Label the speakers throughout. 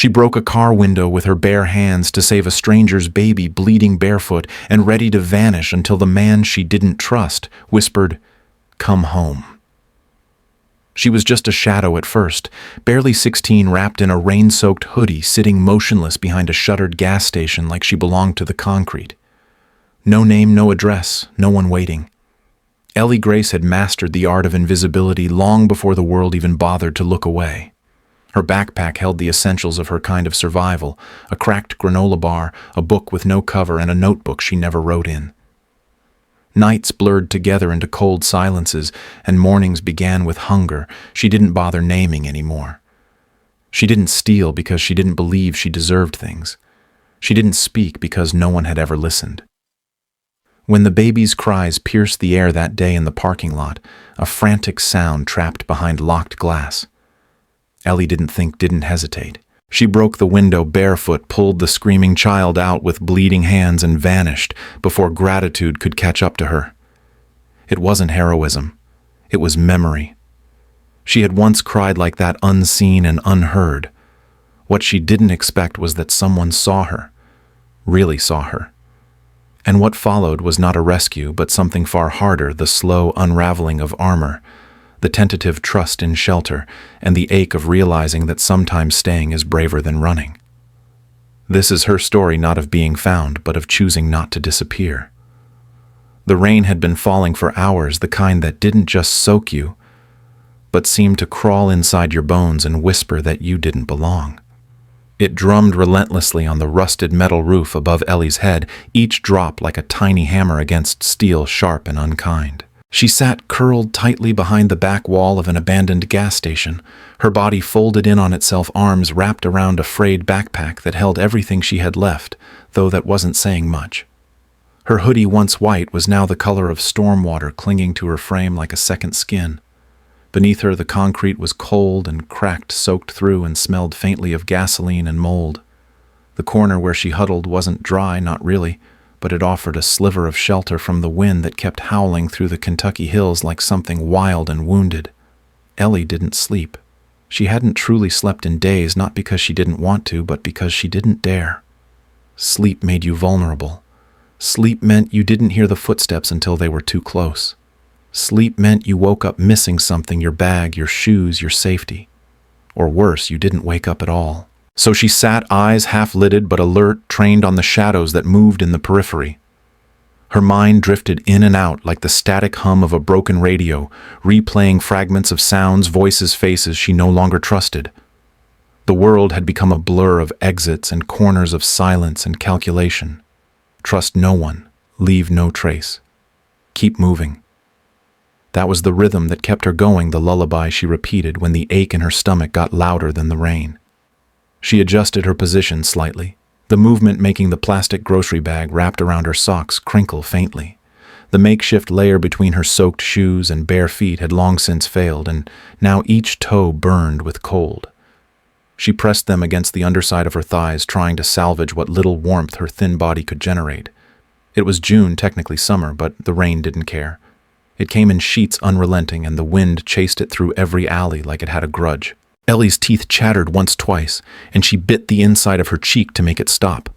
Speaker 1: She broke a car window with her bare hands to save a stranger's baby bleeding barefoot and ready to vanish until the man she didn't trust whispered, "Come home." She was just a shadow at first, barely 16, wrapped in a rain-soaked hoodie, sitting motionless behind a shuttered gas station like she belonged to the concrete. No name, no address, no one waiting. Ellie Grace had mastered the art of invisibility long before the world even bothered to look away. Her backpack held the essentials of her kind of survival: a cracked granola bar, a book with no cover, and a notebook she never wrote in. Nights blurred together into cold silences, and mornings began with hunger she didn't bother naming anymore. She didn't steal because she didn't believe she deserved things. She didn't speak because no one had ever listened. When the baby's cries pierced the air that day in the parking lot, a frantic sound trapped behind locked glass. Ellie didn't hesitate. She broke the window barefoot, pulled the screaming child out with bleeding hands, and vanished before gratitude could catch up to her. It wasn't heroism. It was memory. She had once cried like that, unseen and unheard. What she didn't expect was that someone saw her, really saw her. And what followed was not a rescue, but something far harder: the slow unraveling of armor, the tentative trust in shelter, and the ache of realizing that sometimes staying is braver than running. This is her story, not of being found, but of choosing not to disappear. The rain had been falling for hours, the kind that didn't just soak you, but seemed to crawl inside your bones and whisper that you didn't belong. It drummed relentlessly on the rusted metal roof above Ellie's head, each drop like a tiny hammer against steel, sharp and unkind. She sat curled tightly behind the back wall of an abandoned gas station, her body folded in on itself, arms wrapped around a frayed backpack that held everything she had left, though that wasn't saying much. Her hoodie, once white, was now the color of storm water, clinging to her frame like a second skin. Beneath her, the concrete was cold and cracked, soaked through, and smelled faintly of gasoline and mold. The corner where she huddled wasn't dry, not really, but it offered a sliver of shelter from the wind that kept howling through the Kentucky hills like something wild and wounded. Ellie didn't sleep. She hadn't truly slept in days, not because she didn't want to, but because she didn't dare. Sleep made you vulnerable. Sleep meant you didn't hear the footsteps until they were too close. Sleep meant you woke up missing something: your bag, your shoes, your safety. Or worse, you didn't wake up at all. So she sat, eyes half-lidded but alert, trained on the shadows that moved in the periphery. Her mind drifted in and out like the static hum of a broken radio, replaying fragments of sounds, voices, faces she no longer trusted. The world had become a blur of exits and corners of silence and calculation. Trust no one. Leave no trace. Keep moving. That was the rhythm that kept her going, the lullaby she repeated when the ache in her stomach got louder than the rain. She adjusted her position slightly, the movement making the plastic grocery bag wrapped around her socks crinkle faintly. The makeshift layer between her soaked shoes and bare feet had long since failed, and now each toe burned with cold. She pressed them against the underside of her thighs, trying to salvage what little warmth her thin body could generate. It was June, technically summer, but the rain didn't care. It came in sheets, unrelenting, and the wind chased it through every alley like it had a grudge. Ellie's teeth chattered once, twice, and she bit the inside of her cheek to make it stop.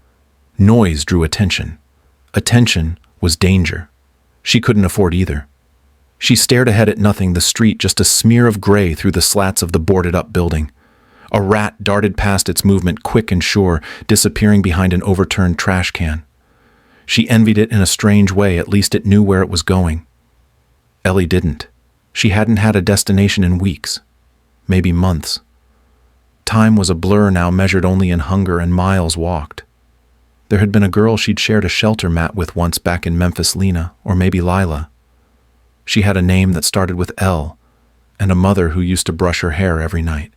Speaker 1: Noise drew attention. Attention was danger. She couldn't afford either. She stared ahead at nothing, the street just a smear of gray through the slats of the boarded-up building. A rat darted past, its movement quick and sure, disappearing behind an overturned trash can. She envied it in a strange way. At least it knew where it was going. Ellie didn't. She hadn't had a destination in weeks, maybe months. Time was a blur now, measured only in hunger and miles walked. There had been a girl she'd shared a shelter mat with once back in Memphis, Lena, or maybe Lila. She had a name that started with L, and a mother who used to brush her hair every night.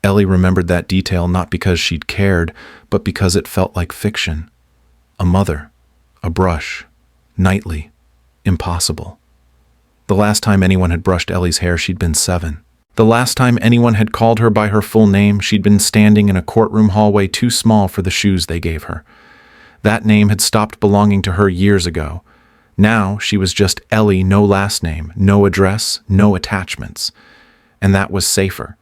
Speaker 1: Ellie remembered that detail not because she'd cared, but because it felt like fiction. A mother, a brush, nightly, impossible. The last time anyone had brushed Ellie's hair, she'd been 7. The last time anyone had called her by her full name, she'd been standing in a courtroom hallway too small for the shoes they gave her. That name had stopped belonging to her years ago. Now she was just Ellie, no last name, no address, no attachments. And that was safer.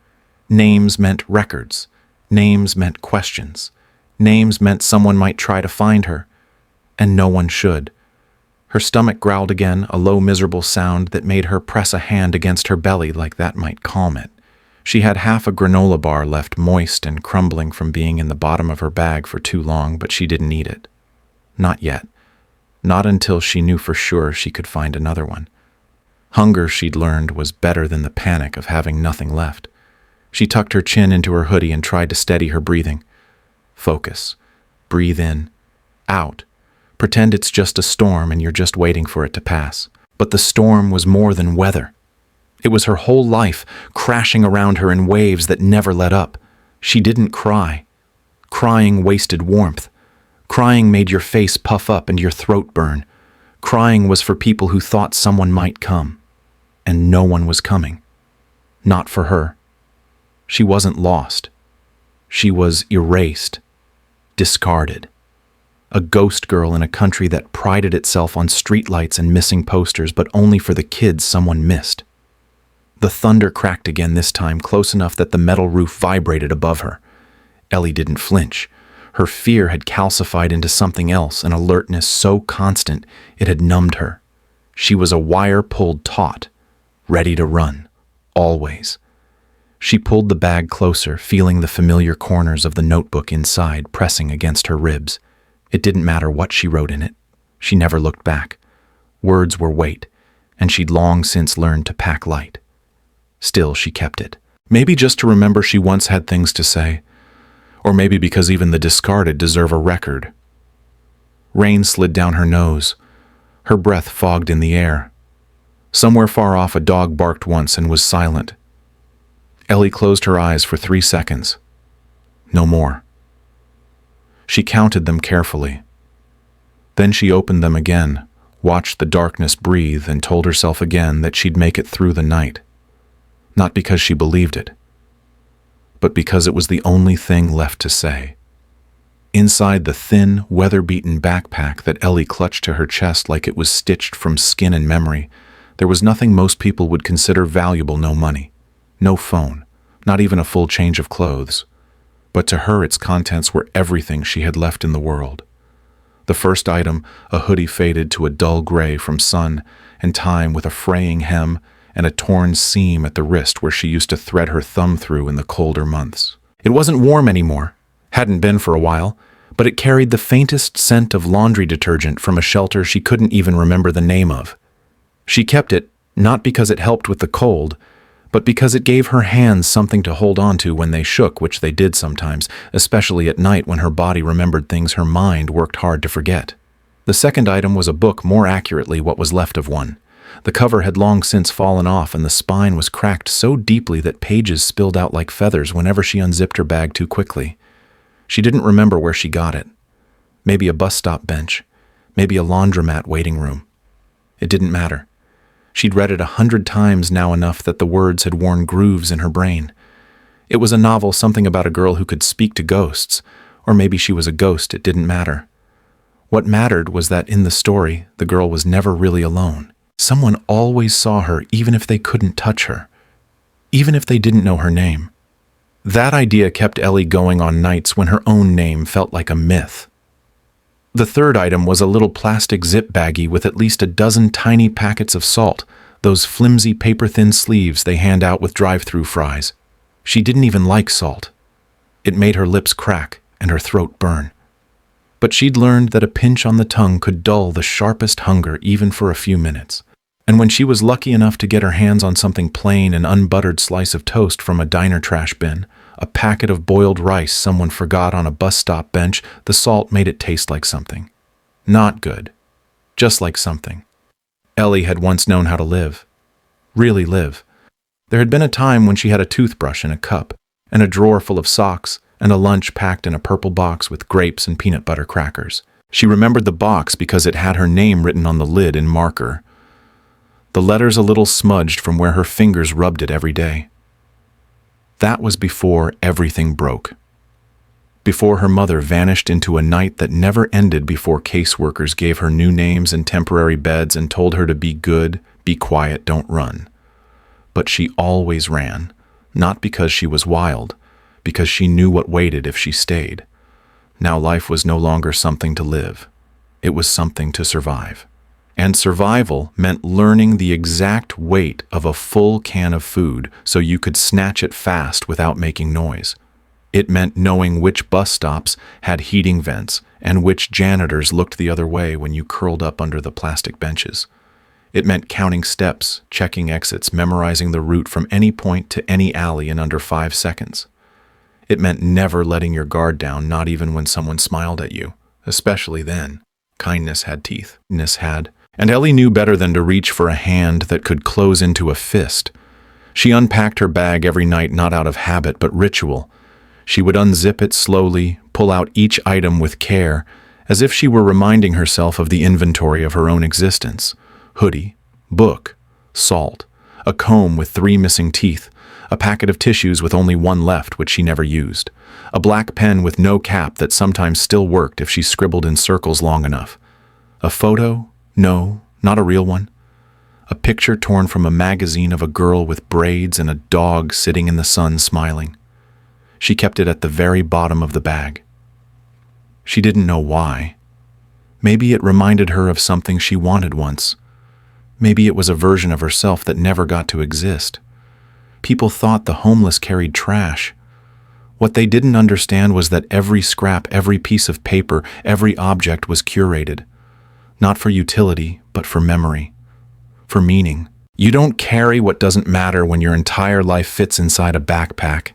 Speaker 1: Names meant records. Names meant questions. Names meant someone might try to find her, and no one should. Her stomach growled again, a low, miserable sound that made her press a hand against her belly like that might calm it. She had half a granola bar left, moist and crumbling from being in the bottom of her bag for too long, but she didn't eat it. Not yet. Not until she knew for sure she could find another one. Hunger, she'd learned, was better than the panic of having nothing left. She tucked her chin into her hoodie and tried to steady her breathing. Focus. Breathe in. Out. Pretend it's just a storm and you're just waiting for it to pass. But the storm was more than weather. It was her whole life, crashing around her in waves that never let up. She didn't cry. Crying wasted warmth. Crying made your face puff up and your throat burn. Crying was for people who thought someone might come. And no one was coming. Not for her. She wasn't lost. She was erased. Discarded. A ghost girl in a country that prided itself on streetlights and missing posters, but only for the kids someone missed. The thunder cracked again, this time close enough that the metal roof vibrated above her. Ellie didn't flinch. Her fear had calcified into something else, an alertness so constant it had numbed her. She was a wire-pulled taut, ready to run, always. She pulled the bag closer, feeling the familiar corners of the notebook inside pressing against her ribs. It didn't matter what she wrote in it. She never looked back. Words were weight, and she'd long since learned to pack light. Still, she kept it. Maybe just to remember she once had things to say. Or maybe because even the discarded deserve a record. Rain slid down her nose. Her breath fogged in the air. Somewhere far off, a dog barked once and was silent. Ellie closed her eyes for 3 seconds. No more. She counted them carefully. Then she opened them again, watched the darkness breathe, and told herself again that she'd make it through the night. Not because she believed it, but because it was the only thing left to say. Inside the thin, weather-beaten backpack that Ellie clutched to her chest like it was stitched from skin and memory, there was nothing most people would consider valuable. No money, no phone, not even a full change of clothes. But to her, its contents were everything she had left in the world. The first item, a hoodie faded to a dull gray from sun and time, with a fraying hem and a torn seam at the wrist where she used to thread her thumb through in the colder months. It wasn't warm anymore, hadn't been for a while, but it carried the faintest scent of laundry detergent from a shelter she couldn't even remember the name of. She kept it, not because it helped with the cold, but because it gave her hands something to hold on to when they shook, which they did sometimes, especially at night when her body remembered things her mind worked hard to forget. The second item was a book, more accurately what was left of one. The cover had long since fallen off, and the spine was cracked so deeply that pages spilled out like feathers whenever she unzipped her bag too quickly. She didn't remember where she got it. Maybe a bus stop bench, maybe a laundromat waiting room. It didn't matter. She'd read it 100 times now, enough that the words had worn grooves in her brain. It was a novel, something about a girl who could speak to ghosts, or maybe she was a ghost, it didn't matter. What mattered was that in the story, the girl was never really alone. Someone always saw her, even if they couldn't touch her, even if they didn't know her name. That idea kept Ellie going on nights when her own name felt like a myth. The third item was a little plastic zip baggie with at least a dozen tiny packets of salt, those flimsy paper-thin sleeves they hand out with drive-through fries. She didn't even like salt. It made her lips crack and her throat burn. But she'd learned that a pinch on the tongue could dull the sharpest hunger even for a few minutes. And when she was lucky enough to get her hands on something plain, an unbuttered slice of toast from a diner trash bin, a packet of boiled rice someone forgot on a bus stop bench, the salt made it taste like something. Not good. Just like something. Ellie had once known how to live. Really live. There had been a time when she had a toothbrush in a cup, and a drawer full of socks, and a lunch packed in a purple box with grapes and peanut butter crackers. She remembered the box because it had her name written on the lid in marker. The letters a little smudged from where her fingers rubbed it every day. That was before everything broke. Before her mother vanished into a night that never ended, before caseworkers gave her new names and temporary beds and told her to be good, be quiet, don't run. But she always ran, not because she was wild, because she knew what waited if she stayed. Now life was no longer something to live. It was something to survive. And survival meant learning the exact weight of a full can of food so you could snatch it fast without making noise. It meant knowing which bus stops had heating vents and which janitors looked the other way when you curled up under the plastic benches. It meant counting steps, checking exits, memorizing the route from any point to any alley in under 5 seconds. It meant never letting your guard down, not even when someone smiled at you, especially then. Kindness had teeth. Kindness had. And Ellie knew better than to reach for a hand that could close into a fist. She unpacked her bag every night, not out of habit, but ritual. She would unzip it slowly, pull out each item with care, as if she were reminding herself of the inventory of her own existence. Hoodie, book, salt, a comb with 3 missing teeth, a packet of tissues with only 1 left which she never used, a black pen with no cap that sometimes still worked if she scribbled in circles long enough. A photo? No, not a real one. A picture torn from a magazine of a girl with braids and a dog sitting in the sun smiling. She kept it at the very bottom of the bag. She didn't know why. Maybe it reminded her of something she wanted once. Maybe it was a version of herself that never got to exist. People thought the homeless carried trash. What they didn't understand was that every scrap, every piece of paper, every object was curated. Not for utility, but for memory. For meaning. You don't carry what doesn't matter when your entire life fits inside a backpack.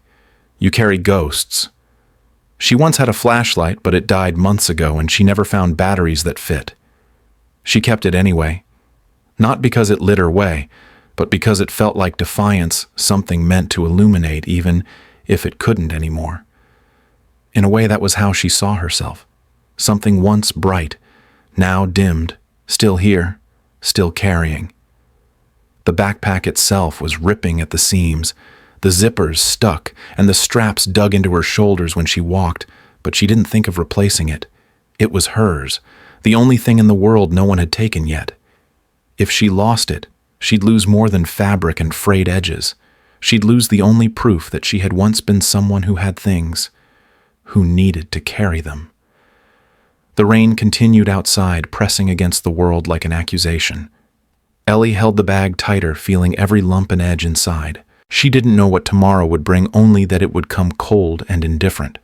Speaker 1: You carry ghosts. She once had a flashlight, but it died months ago and she never found batteries that fit. She kept it anyway. Not because it lit her way, but because it felt like defiance, something meant to illuminate even if it couldn't anymore. In a way, that was how she saw herself. Something once bright, now dimmed, still here, still carrying. The backpack itself was ripping at the seams. The zippers stuck, and the straps dug into her shoulders when she walked, but she didn't think of replacing it. It was hers, the only thing in the world no one had taken yet. If she lost it, she'd lose more than fabric and frayed edges. She'd lose the only proof that she had once been someone who had things, who needed to carry them. The rain continued outside, pressing against the world like an accusation. Ellie held the bag tighter, feeling every lump and edge inside. She didn't know what tomorrow would bring, only that it would come cold and indifferent.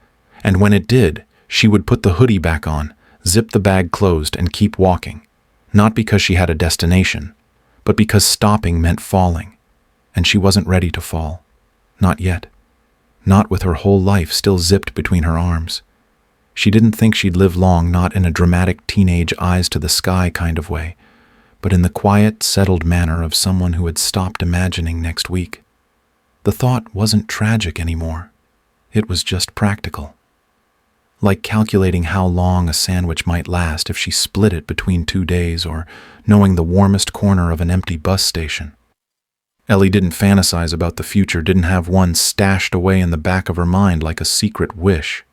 Speaker 1: And when it did, she would put the hoodie back on, zip the bag closed, and keep walking. Not because she had a destination, but because stopping meant falling. And she wasn't ready to fall. Not yet. Not with her whole life still zipped between her arms. She didn't think she'd live long, not in a dramatic teenage eyes-to-the-sky kind of way, but in the quiet, settled manner of someone who had stopped imagining next week. The thought wasn't tragic anymore. It was just practical. Like calculating how long a sandwich might last if she split it between 2 days, or knowing the warmest corner of an empty bus station. Ellie didn't fantasize about the future, didn't have one stashed away in the back of her mind like a secret wish.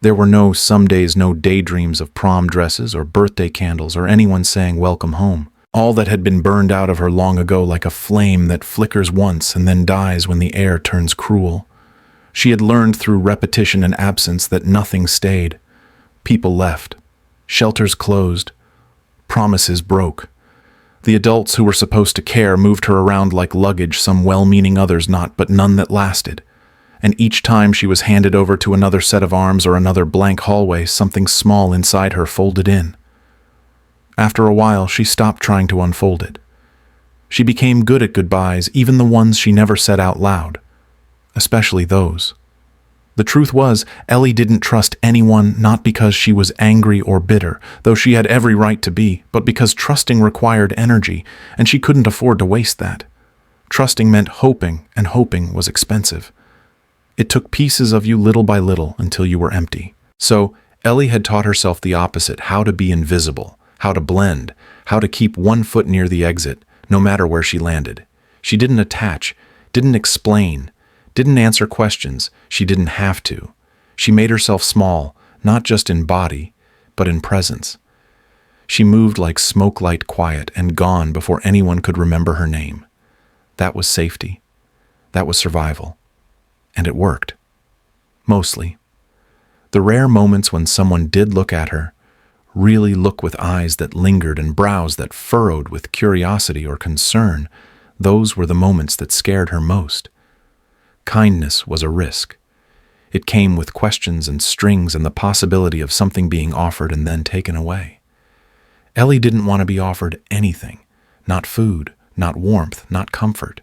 Speaker 1: There were no some days, no daydreams of prom dresses or birthday candles or anyone saying welcome home. All that had been burned out of her long ago like a flame that flickers once and then dies when the air turns cruel. She had learned through repetition and absence that nothing stayed. People left. Shelters closed. Promises broke. The adults who were supposed to care moved her around like luggage, some well-meaning, others not, but none that lasted. And each time she was handed over to another set of arms or another blank hallway, something small inside her folded in. After a while, she stopped trying to unfold it. She became good at goodbyes, even the ones she never said out loud. Especially those. The truth was, Ellie didn't trust anyone, not because she was angry or bitter, though she had every right to be, but because trusting required energy, and she couldn't afford to waste that. Trusting meant hoping, and hoping was expensive. It took pieces of you little by little until you were empty. So, Ellie had taught herself the opposite, how to be invisible, how to blend, how to keep 1 foot near the exit, no matter where she landed. She didn't attach, didn't explain, didn't answer questions. She didn't have to. She made herself small, not just in body, but in presence. She moved like smoke light, quiet and gone before anyone could remember her name. That was safety. That was survival. And it worked. Mostly. The rare moments when someone did look at her, really look with eyes that lingered and brows that furrowed with curiosity or concern, those were the moments that scared her most. Kindness was a risk. It came with questions and strings and the possibility of something being offered and then taken away. Ellie didn't want to be offered anything, not food, not warmth, not comfort,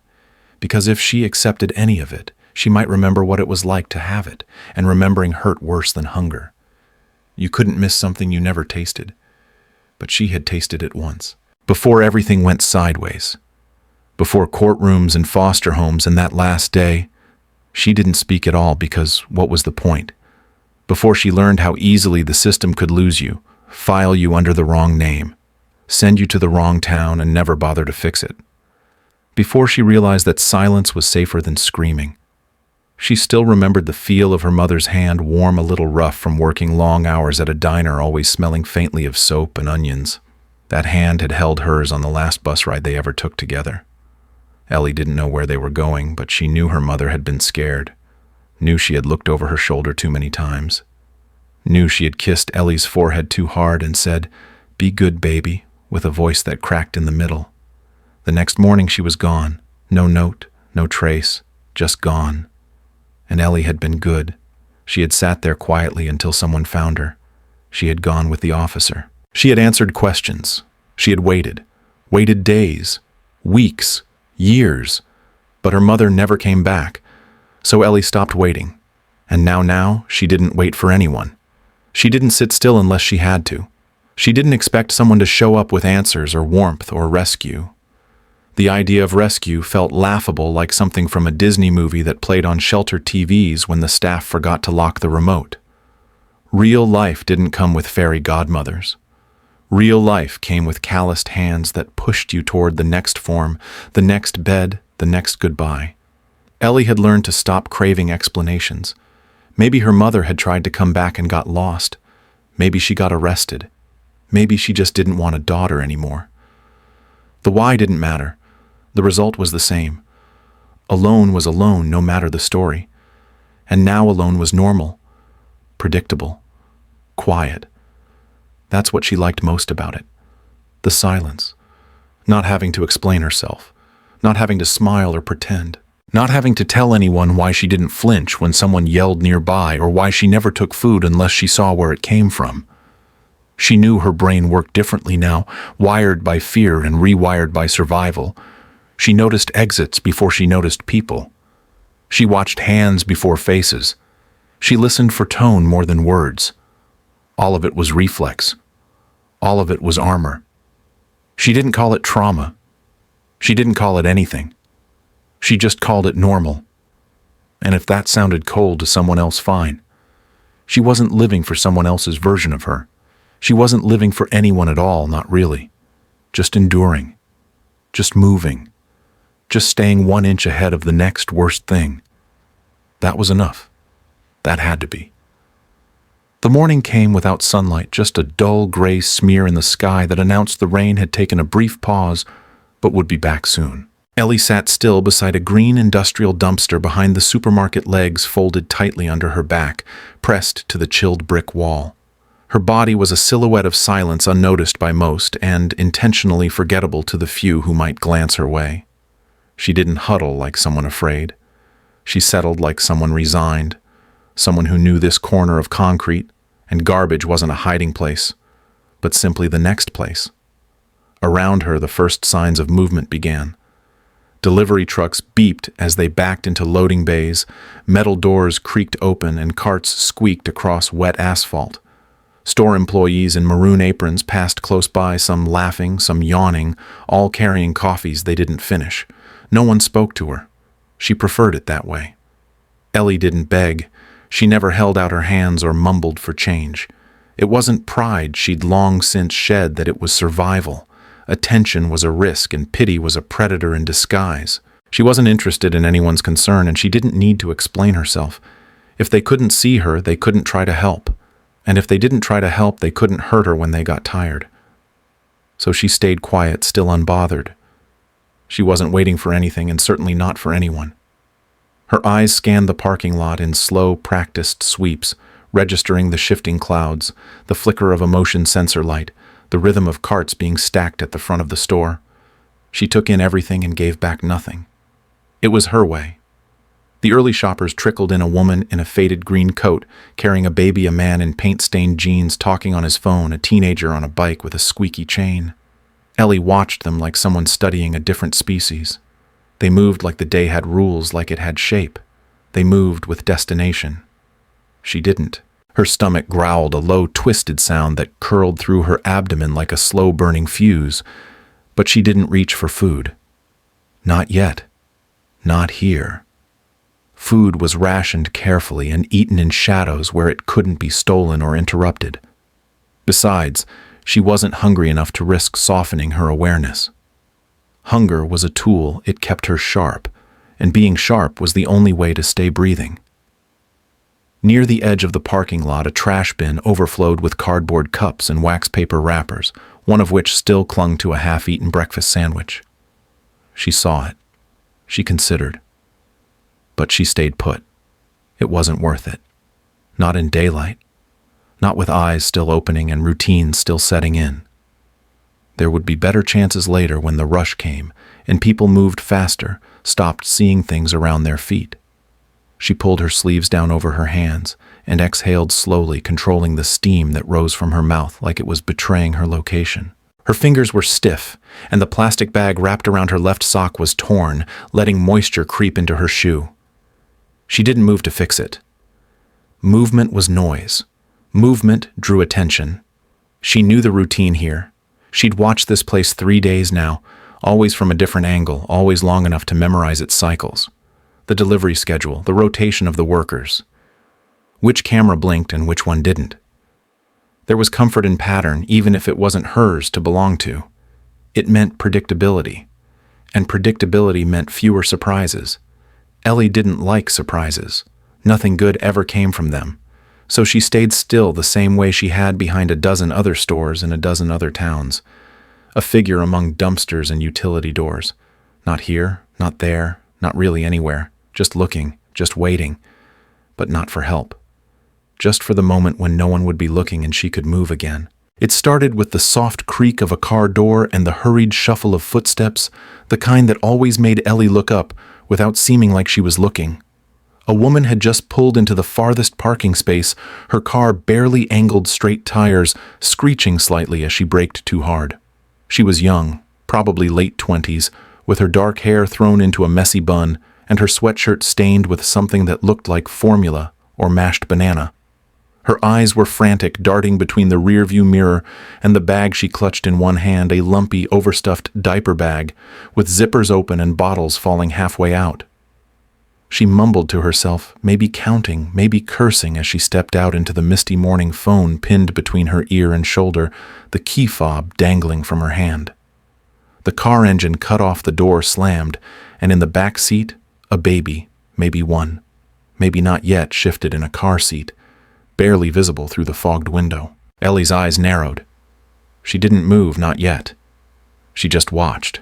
Speaker 1: because if she accepted any of it, she might remember what it was like to have it, and remembering hurt worse than hunger. You couldn't miss something you never tasted, but she had tasted it once. Before everything went sideways, before courtrooms and foster homes and that last day, she didn't speak at all because what was the point? Before she learned how easily the system could lose you, file you under the wrong name, send you to the wrong town and never bother to fix it. Before she realized that silence was safer than screaming. She still remembered the feel of her mother's hand, warm, a little rough from working long hours at a diner, always smelling faintly of soap and onions. That hand had held hers on the last bus ride they ever took together. Ellie didn't know where they were going, but she knew her mother had been scared, knew she had looked over her shoulder too many times, knew she had kissed Ellie's forehead too hard and said, "Be good, baby," with a voice that cracked in the middle. The next morning she was gone. No note, no trace, just gone. And Ellie had been good. She had sat there quietly until someone found her. She had gone with the officer. She had answered questions. She had waited days, weeks, years, but her mother never came back. So Ellie stopped waiting. And now she didn't wait for anyone. She didn't sit still unless she had to. She didn't expect someone to show up with answers or warmth or rescue. The idea of rescue felt laughable, like something from a Disney movie that played on shelter TVs when the staff forgot to lock the remote. Real life didn't come with fairy godmothers. Real life came with calloused hands that pushed you toward the next form, the next bed, the next goodbye. Ellie had learned to stop craving explanations. Maybe her mother had tried to come back and got lost. Maybe she got arrested. Maybe she just didn't want a daughter anymore. The why didn't matter. The result was the same. Alone was alone, no matter the story. And now alone was normal, predictable, quiet. That's what she liked most about it. The silence. Not having to explain herself. Not having to smile or pretend. Not having to tell anyone why she didn't flinch when someone yelled nearby or why she never took food unless she saw where it came from. She knew her brain worked differently now, wired by fear and rewired by survival. She noticed exits before she noticed people. She watched hands before faces. She listened for tone more than words. All of it was reflex. All of it was armor. She didn't call it trauma. She didn't call it anything. She just called it normal. And if that sounded cold to someone else, fine. She wasn't living for someone else's version of her. She wasn't living for anyone at all, not really. Just enduring. Just moving. Just staying 1 inch ahead of the next worst thing. That was enough. That had to be. The morning came without sunlight, just a dull gray smear in the sky that announced the rain had taken a brief pause, but would be back soon. Ellie sat still beside a green industrial dumpster behind the supermarket, legs folded tightly under her back, pressed to the chilled brick wall. Her body was a silhouette of silence, unnoticed by most and intentionally forgettable to the few who might glance her way. She didn't huddle like someone afraid. She settled like someone resigned, someone who knew this corner of concrete and garbage wasn't a hiding place, but simply the next place. Around her, the first signs of movement began. Delivery trucks beeped as they backed into loading bays, metal doors creaked open and carts squeaked across wet asphalt. Store employees in maroon aprons passed close by, some laughing, some yawning, all carrying coffees they didn't finish. No one spoke to her. She preferred it that way. Ellie didn't beg. She never held out her hands or mumbled for change. It wasn't pride she'd long since shed, that it was survival. Attention was a risk and pity was a predator in disguise. She wasn't interested in anyone's concern and she didn't need to explain herself. If they couldn't see her, they couldn't try to help. And if they didn't try to help, they couldn't hurt her when they got tired. So she stayed quiet, still unbothered. She wasn't waiting for anything and certainly not for anyone. Her eyes scanned the parking lot in slow, practiced sweeps, registering the shifting clouds, the flicker of a motion sensor light, the rhythm of carts being stacked at the front of the store. She took in everything and gave back nothing. It was her way. The early shoppers trickled in, a woman in a faded green coat, carrying a baby, a man in paint-stained jeans talking on his phone, a teenager on a bike with a squeaky chain. Ellie watched them like someone studying a different species. They moved like the day had rules, like it had shape. They moved with destination. She didn't. Her stomach growled, a low, twisted sound that curled through her abdomen like a slow-burning fuse. But she didn't reach for food. Not yet. Not here. Food was rationed carefully and eaten in shadows where it couldn't be stolen or interrupted. Besides, she wasn't hungry enough to risk softening her awareness. Hunger was a tool, it kept her sharp, and being sharp was the only way to stay breathing. Near the edge of the parking lot, a trash bin overflowed with cardboard cups and wax paper wrappers, one of which still clung to a half-eaten breakfast sandwich. She saw it. She considered. But she stayed put. It wasn't worth it. Not in daylight. Not with eyes still opening and routine still setting in. There would be better chances later when the rush came and people moved faster, stopped seeing things around their feet. She pulled her sleeves down over her hands and exhaled slowly, controlling the steam that rose from her mouth like it was betraying her location. Her fingers were stiff, and the plastic bag wrapped around her left sock was torn, letting moisture creep into her shoe. She didn't move to fix it. Movement was noise. Movement drew attention. She knew the routine here. She'd watched this place 3 days now, always from a different angle, always long enough to memorize its cycles. The delivery schedule, the rotation of the workers. Which camera blinked and which one didn't. There was comfort in pattern, even if it wasn't hers to belong to. It meant predictability. And predictability meant fewer surprises. Ellie didn't like surprises. Nothing good ever came from them. So she stayed still the same way she had behind a dozen other stores in a dozen other towns. A figure among dumpsters and utility doors. Not here, not there, not really anywhere. Just looking, just waiting. But not for help. Just for the moment when no one would be looking and she could move again. It started with the soft creak of a car door and the hurried shuffle of footsteps, the kind that always made Ellie look up without seeming like she was looking. A woman had just pulled into the farthest parking space, her car barely angled straight tires, screeching slightly as she braked too hard. She was young, probably late 20s, with her dark hair thrown into a messy bun and her sweatshirt stained with something that looked like formula or mashed banana. Her eyes were frantic, darting between the rearview mirror and the bag she clutched in one hand, a lumpy, overstuffed diaper bag, with zippers open and bottles falling halfway out. She mumbled to herself, maybe counting, maybe cursing as she stepped out into the misty morning, phone pinned between her ear and shoulder, the key fob dangling from her hand. The car engine cut off, the door slammed, and in the back seat, a baby, maybe one, maybe not yet, shifted in a car seat, barely visible through the fogged window. Ellie's eyes narrowed. She didn't move, not yet. She just watched.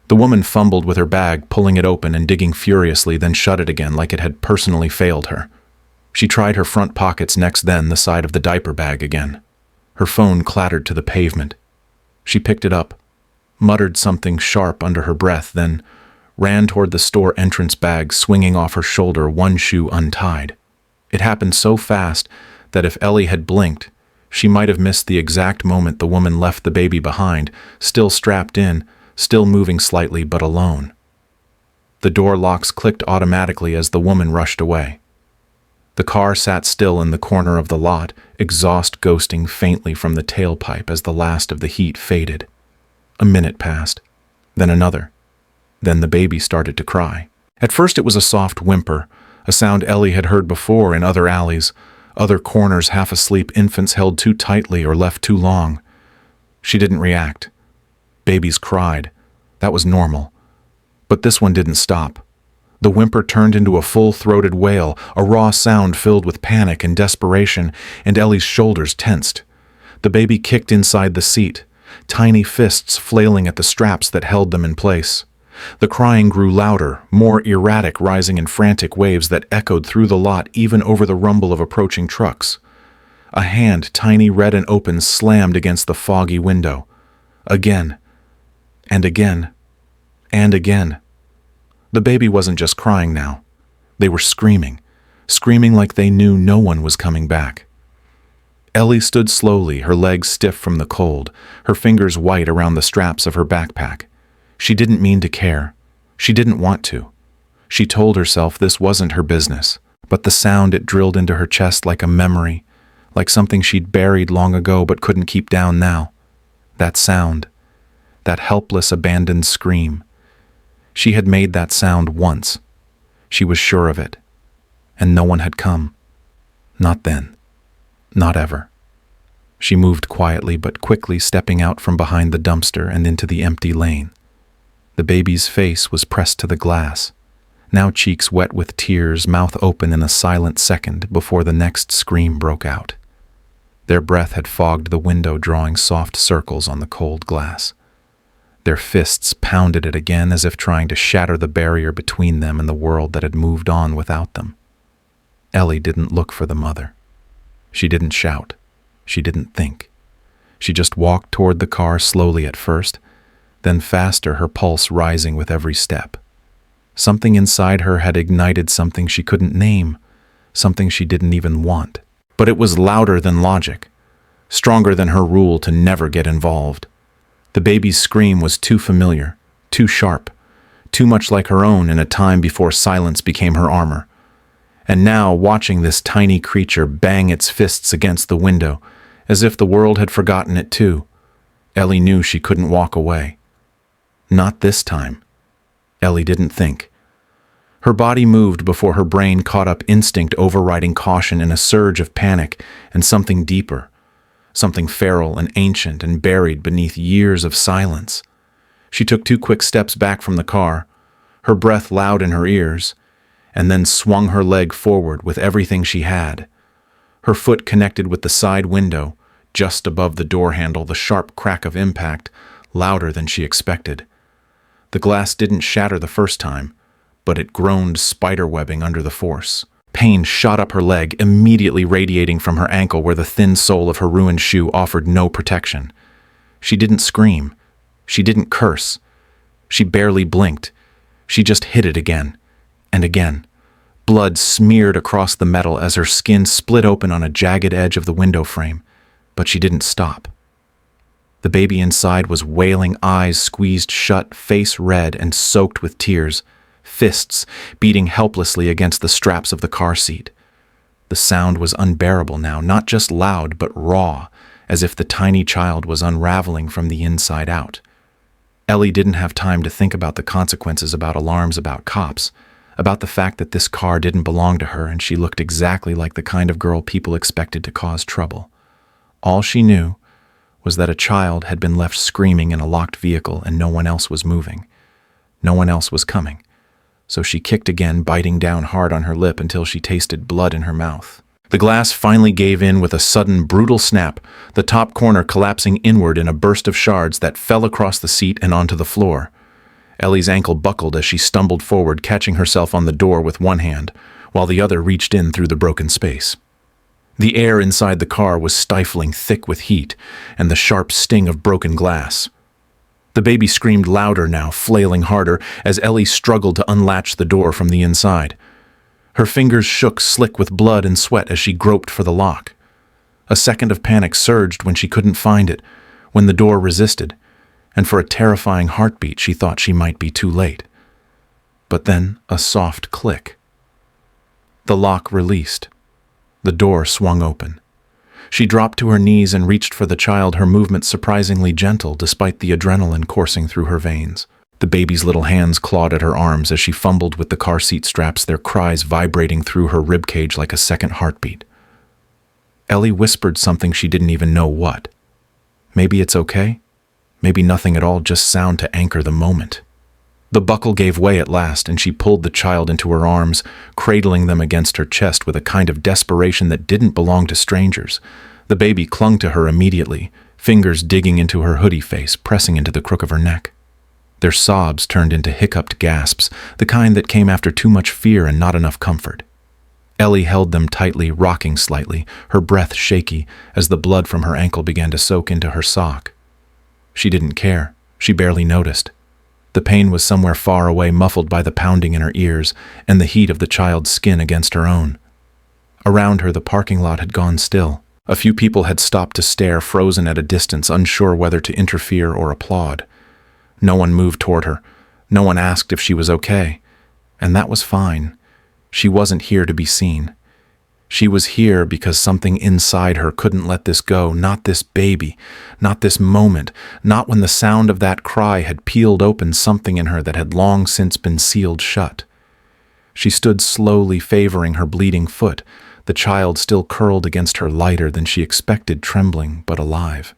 Speaker 1: The woman fumbled with her bag, pulling it open and digging furiously, then shut it again like it had personally failed her. She tried her front pockets next, then the side of the diaper bag again. Her phone clattered to the pavement. She picked it up, muttered something sharp under her breath, then ran toward the store entrance bag swinging off her shoulder, one shoe untied. It happened so fast that if Ellie had blinked, she might have missed the exact moment the woman left the baby behind, still strapped in, still moving slightly but alone. The door locks clicked automatically as the woman rushed away. The car sat still in the corner of the lot, exhaust ghosting faintly from the tailpipe as the last of the heat faded. A minute passed, then another. Then the baby started to cry. At first it was a soft whimper, a sound Ellie had heard before in other alleys, other corners, half asleep infants held too tightly or left too long. She didn't react. Babies cried. That was normal. But this one didn't stop. The whimper turned into a full-throated wail, a raw sound filled with panic and desperation, and Ellie's shoulders tensed. The baby kicked inside the seat, tiny fists flailing at the straps that held them in place. The crying grew louder, more erratic, rising in frantic waves that echoed through the lot even over the rumble of approaching trucks. A hand, tiny, red and open, slammed against the foggy window. Again, and again, and again. The baby wasn't just crying now. They were screaming like they knew no one was coming back. Ellie stood slowly, her legs stiff from the cold, her fingers white around the straps of her backpack. She didn't mean to care. She didn't want to. She told herself this wasn't her business, but the sound it drilled into her chest like a memory, like something she'd buried long ago but couldn't keep down now. That sound, that helpless, abandoned scream. She had made that sound once. She was sure of it. And no one had come. Not then. Not ever. She moved quietly but quickly, stepping out from behind the dumpster and into the empty lane. The baby's face was pressed to the glass, now cheeks wet with tears, mouth open in a silent second before the next scream broke out. Their breath had fogged the window, drawing soft circles on the cold glass. Their fists pounded it again as if trying to shatter the barrier between them and the world that had moved on without them. Ellie didn't look for the mother. She didn't shout. She didn't think. She just walked toward the car slowly at first, then faster, her pulse rising with every step. Something inside her had ignited something she couldn't name, something she didn't even want. But it was louder than logic, stronger than her rule to never get involved. The baby's scream was too familiar, too sharp, too much like her own in a time before silence became her armor. And now, watching this tiny creature bang its fists against the window, as if the world had forgotten it too, Ellie knew she couldn't walk away. Not this time. Ellie didn't think. Her body moved before her brain caught up instinct overriding caution in a surge of panic and something deeper, something feral and ancient and buried beneath years of silence. She took 2 quick steps back from the car, her breath loud in her ears, and then swung her leg forward with everything she had. Her foot connected with the side window, just above the door handle, the sharp crack of impact, louder than she expected. The glass didn't shatter the first time, but it groaned spiderwebbing under the force. Pain shot up her leg, immediately radiating from her ankle where the thin sole of her ruined shoe offered no protection. She didn't scream. She didn't curse. She barely blinked. She just hit it again and again. Blood smeared across the metal as her skin split open on a jagged edge of the window frame, but she didn't stop. The baby inside was wailing, eyes squeezed shut, face red and soaked with tears, fists beating helplessly against the straps of the car seat. The sound was unbearable now, not just loud but raw, as if the tiny child was unraveling from the inside out. Ellie didn't have time to think about the consequences, about alarms, about cops, about the fact that this car didn't belong to her and she looked exactly like the kind of girl people expected to cause trouble. All she knew was that a child had been left screaming in a locked vehicle and no one else was moving. No one else was coming. So she kicked again, biting down hard on her lip until she tasted blood in her mouth. The glass finally gave in with a sudden, brutal snap, the top corner collapsing inward in a burst of shards that fell across the seat and onto the floor. Ellie's ankle buckled as she stumbled forward, catching herself on the door with one hand, while the other reached in through the broken space. The air inside the car was stifling, thick with heat and the sharp sting of broken glass. The baby screamed louder now, flailing harder, as Ellie struggled to unlatch the door from the inside. Her fingers shook, slick with blood and sweat, as she groped for the lock. A second of panic surged when she couldn't find it, when the door resisted, and for a terrifying heartbeat she thought she might be too late. But then a soft click. The lock released. The door swung open. She dropped to her knees and reached for the child, her movements surprisingly gentle despite the adrenaline coursing through her veins. The baby's little hands clawed at her arms as she fumbled with the car seat straps, their cries vibrating through her ribcage like a second heartbeat. Ellie whispered something she didn't even know what. Maybe it's okay? Maybe nothing at all, just sound to anchor the moment. The buckle gave way at last, and she pulled the child into her arms, cradling them against her chest with a kind of desperation that didn't belong to strangers. The baby clung to her immediately, fingers digging into her hoodie face, pressing into the crook of her neck. Their sobs turned into hiccuped gasps, the kind that came after too much fear and not enough comfort. Ellie held them tightly, rocking slightly, her breath shaky, as the blood from her ankle began to soak into her sock. She didn't care. She barely noticed. The pain was somewhere far away, muffled by the pounding in her ears and the heat of the child's skin against her own. Around her, the parking lot had gone still. A few people had stopped to stare, frozen at a distance, unsure whether to interfere or applaud. No one moved toward her. No one asked if she was okay. And that was fine. She wasn't here to be seen. She was here because something inside her couldn't let this go, not this baby, not this moment, not when the sound of that cry had peeled open something in her that had long since been sealed shut. She stood slowly, favoring her bleeding foot, the child still curled against her, lighter than she expected, trembling but alive.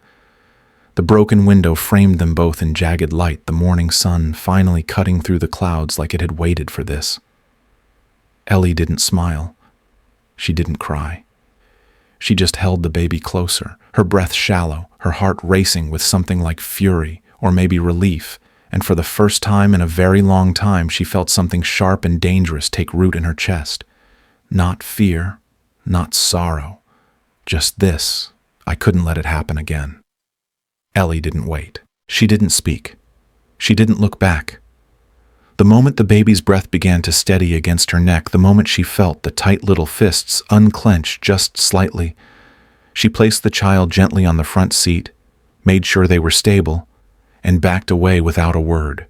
Speaker 1: The broken window framed them both in jagged light, the morning sun finally cutting through the clouds like it had waited for this. Ellie didn't smile. She didn't cry. She just held the baby closer, her breath shallow, her heart racing with something like fury or maybe relief, and for the first time in a very long time she felt something sharp and dangerous take root in her chest. Not fear, not sorrow, just this: I couldn't let it happen again. Ellie didn't wait. She didn't speak. She didn't look back. The moment the baby's breath began to steady against her neck, the moment she felt the tight little fists unclench just slightly, she placed the child gently on the front seat, made sure they were stable, and backed away without a word.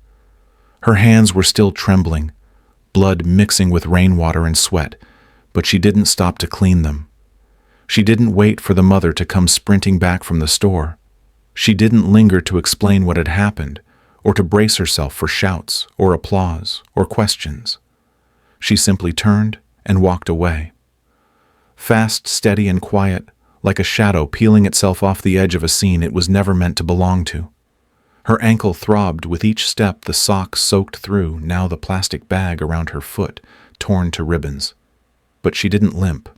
Speaker 1: Her hands were still trembling, blood mixing with rainwater and sweat, but she didn't stop to clean them. She didn't wait for the mother to come sprinting back from the store. She didn't linger to explain what had happened, or to brace herself for shouts, or applause, or questions. She simply turned and walked away. Fast, steady, and quiet, like a shadow peeling itself off the edge of a scene it was never meant to belong to. Her ankle throbbed with each step, the sock soaked through, now the plastic bag around her foot, torn to ribbons. But she didn't limp.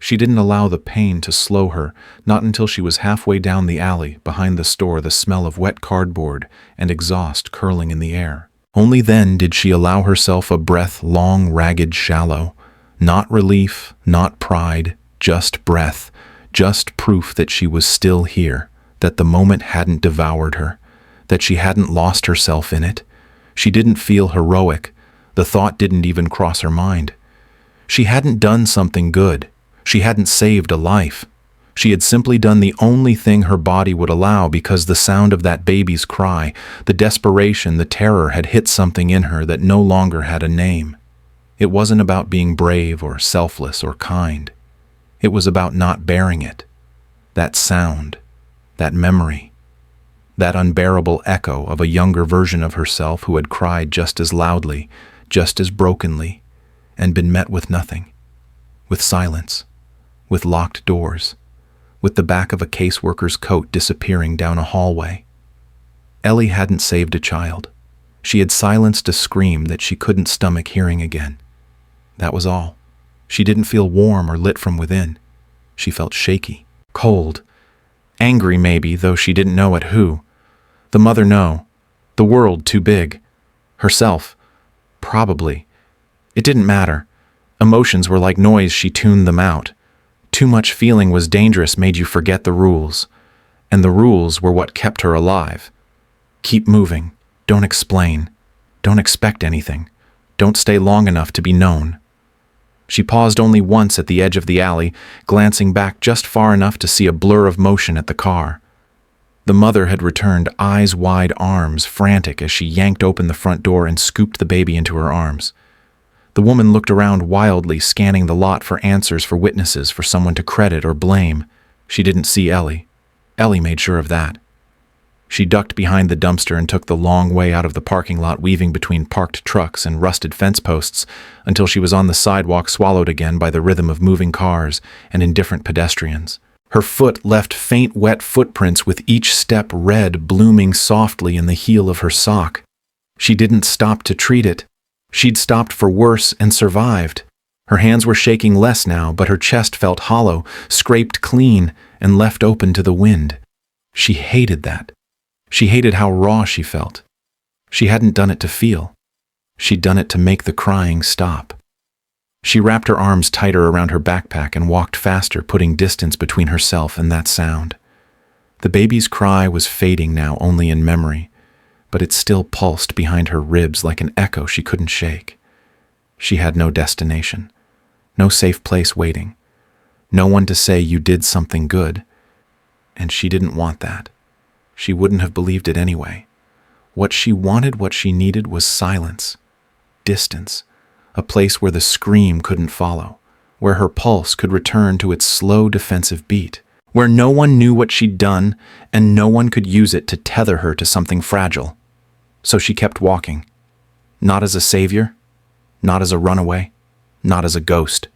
Speaker 1: She didn't allow the pain to slow her, not until she was halfway down the alley, behind the store, the smell of wet cardboard and exhaust curling in the air. Only then did she allow herself a breath long, ragged, shallow. Not relief, not pride, just breath, just proof that she was still here, that the moment hadn't devoured her, that she hadn't lost herself in it. She didn't feel heroic. The thought didn't even cross her mind. She hadn't done something good. She hadn't saved a life. She had simply done the only thing her body would allow, because the sound of that baby's cry, the desperation, the terror had hit something in her that no longer had a name. It wasn't about being brave or selfless or kind. It was about not bearing it. That sound, that memory, that unbearable echo of a younger version of herself who had cried just as loudly, just as brokenly, and been met with nothing, with silence, with locked doors, with the back of a caseworker's coat disappearing down a hallway. Ellie hadn't saved a child. She had silenced a scream that she couldn't stomach hearing again. That was all. She didn't feel warm or lit from within. She felt shaky, cold, angry maybe, though she didn't know at who. The mother, no. The world, too big. Herself, probably. It didn't matter. Emotions were like noise, she tuned them out. Too much feeling was dangerous, made you forget the rules. And the rules were what kept her alive. Keep moving. Don't explain. Don't expect anything. Don't stay long enough to be known. She paused only once at the edge of the alley, glancing back just far enough to see a blur of motion at the car. The mother had returned, eyes wide, arms frantic, as she yanked open the front door and scooped the baby into her arms. The woman looked around wildly, scanning the lot for answers, for witnesses, for someone to credit or blame. She didn't see Ellie. Ellie made sure of that. She ducked behind the dumpster and took the long way out of the parking lot, weaving between parked trucks and rusted fence posts, until she was on the sidewalk, swallowed again by the rhythm of moving cars and indifferent pedestrians. Her foot left faint, wet footprints with each step, red blooming softly in the heel of her sock. She didn't stop to treat it. She'd stopped for worse and survived. Her hands were shaking less now, but her chest felt hollow, scraped clean, and left open to the wind. She hated that. She hated how raw she felt. She hadn't done it to feel. She'd done it to make the crying stop. She wrapped her arms tighter around her backpack and walked faster, putting distance between herself and that sound. The baby's cry was fading now only in memory, but it still pulsed behind her ribs like an echo she couldn't shake. She had no destination, no safe place waiting, no one to say you did something good, and she didn't want that. She wouldn't have believed it anyway. What she wanted, what she needed was silence, distance, a place where the scream couldn't follow, where her pulse could return to its slow defensive beat, where no one knew what she'd done and no one could use it to tether her to something fragile. So she kept walking, not as a savior, not as a runaway, not as a ghost.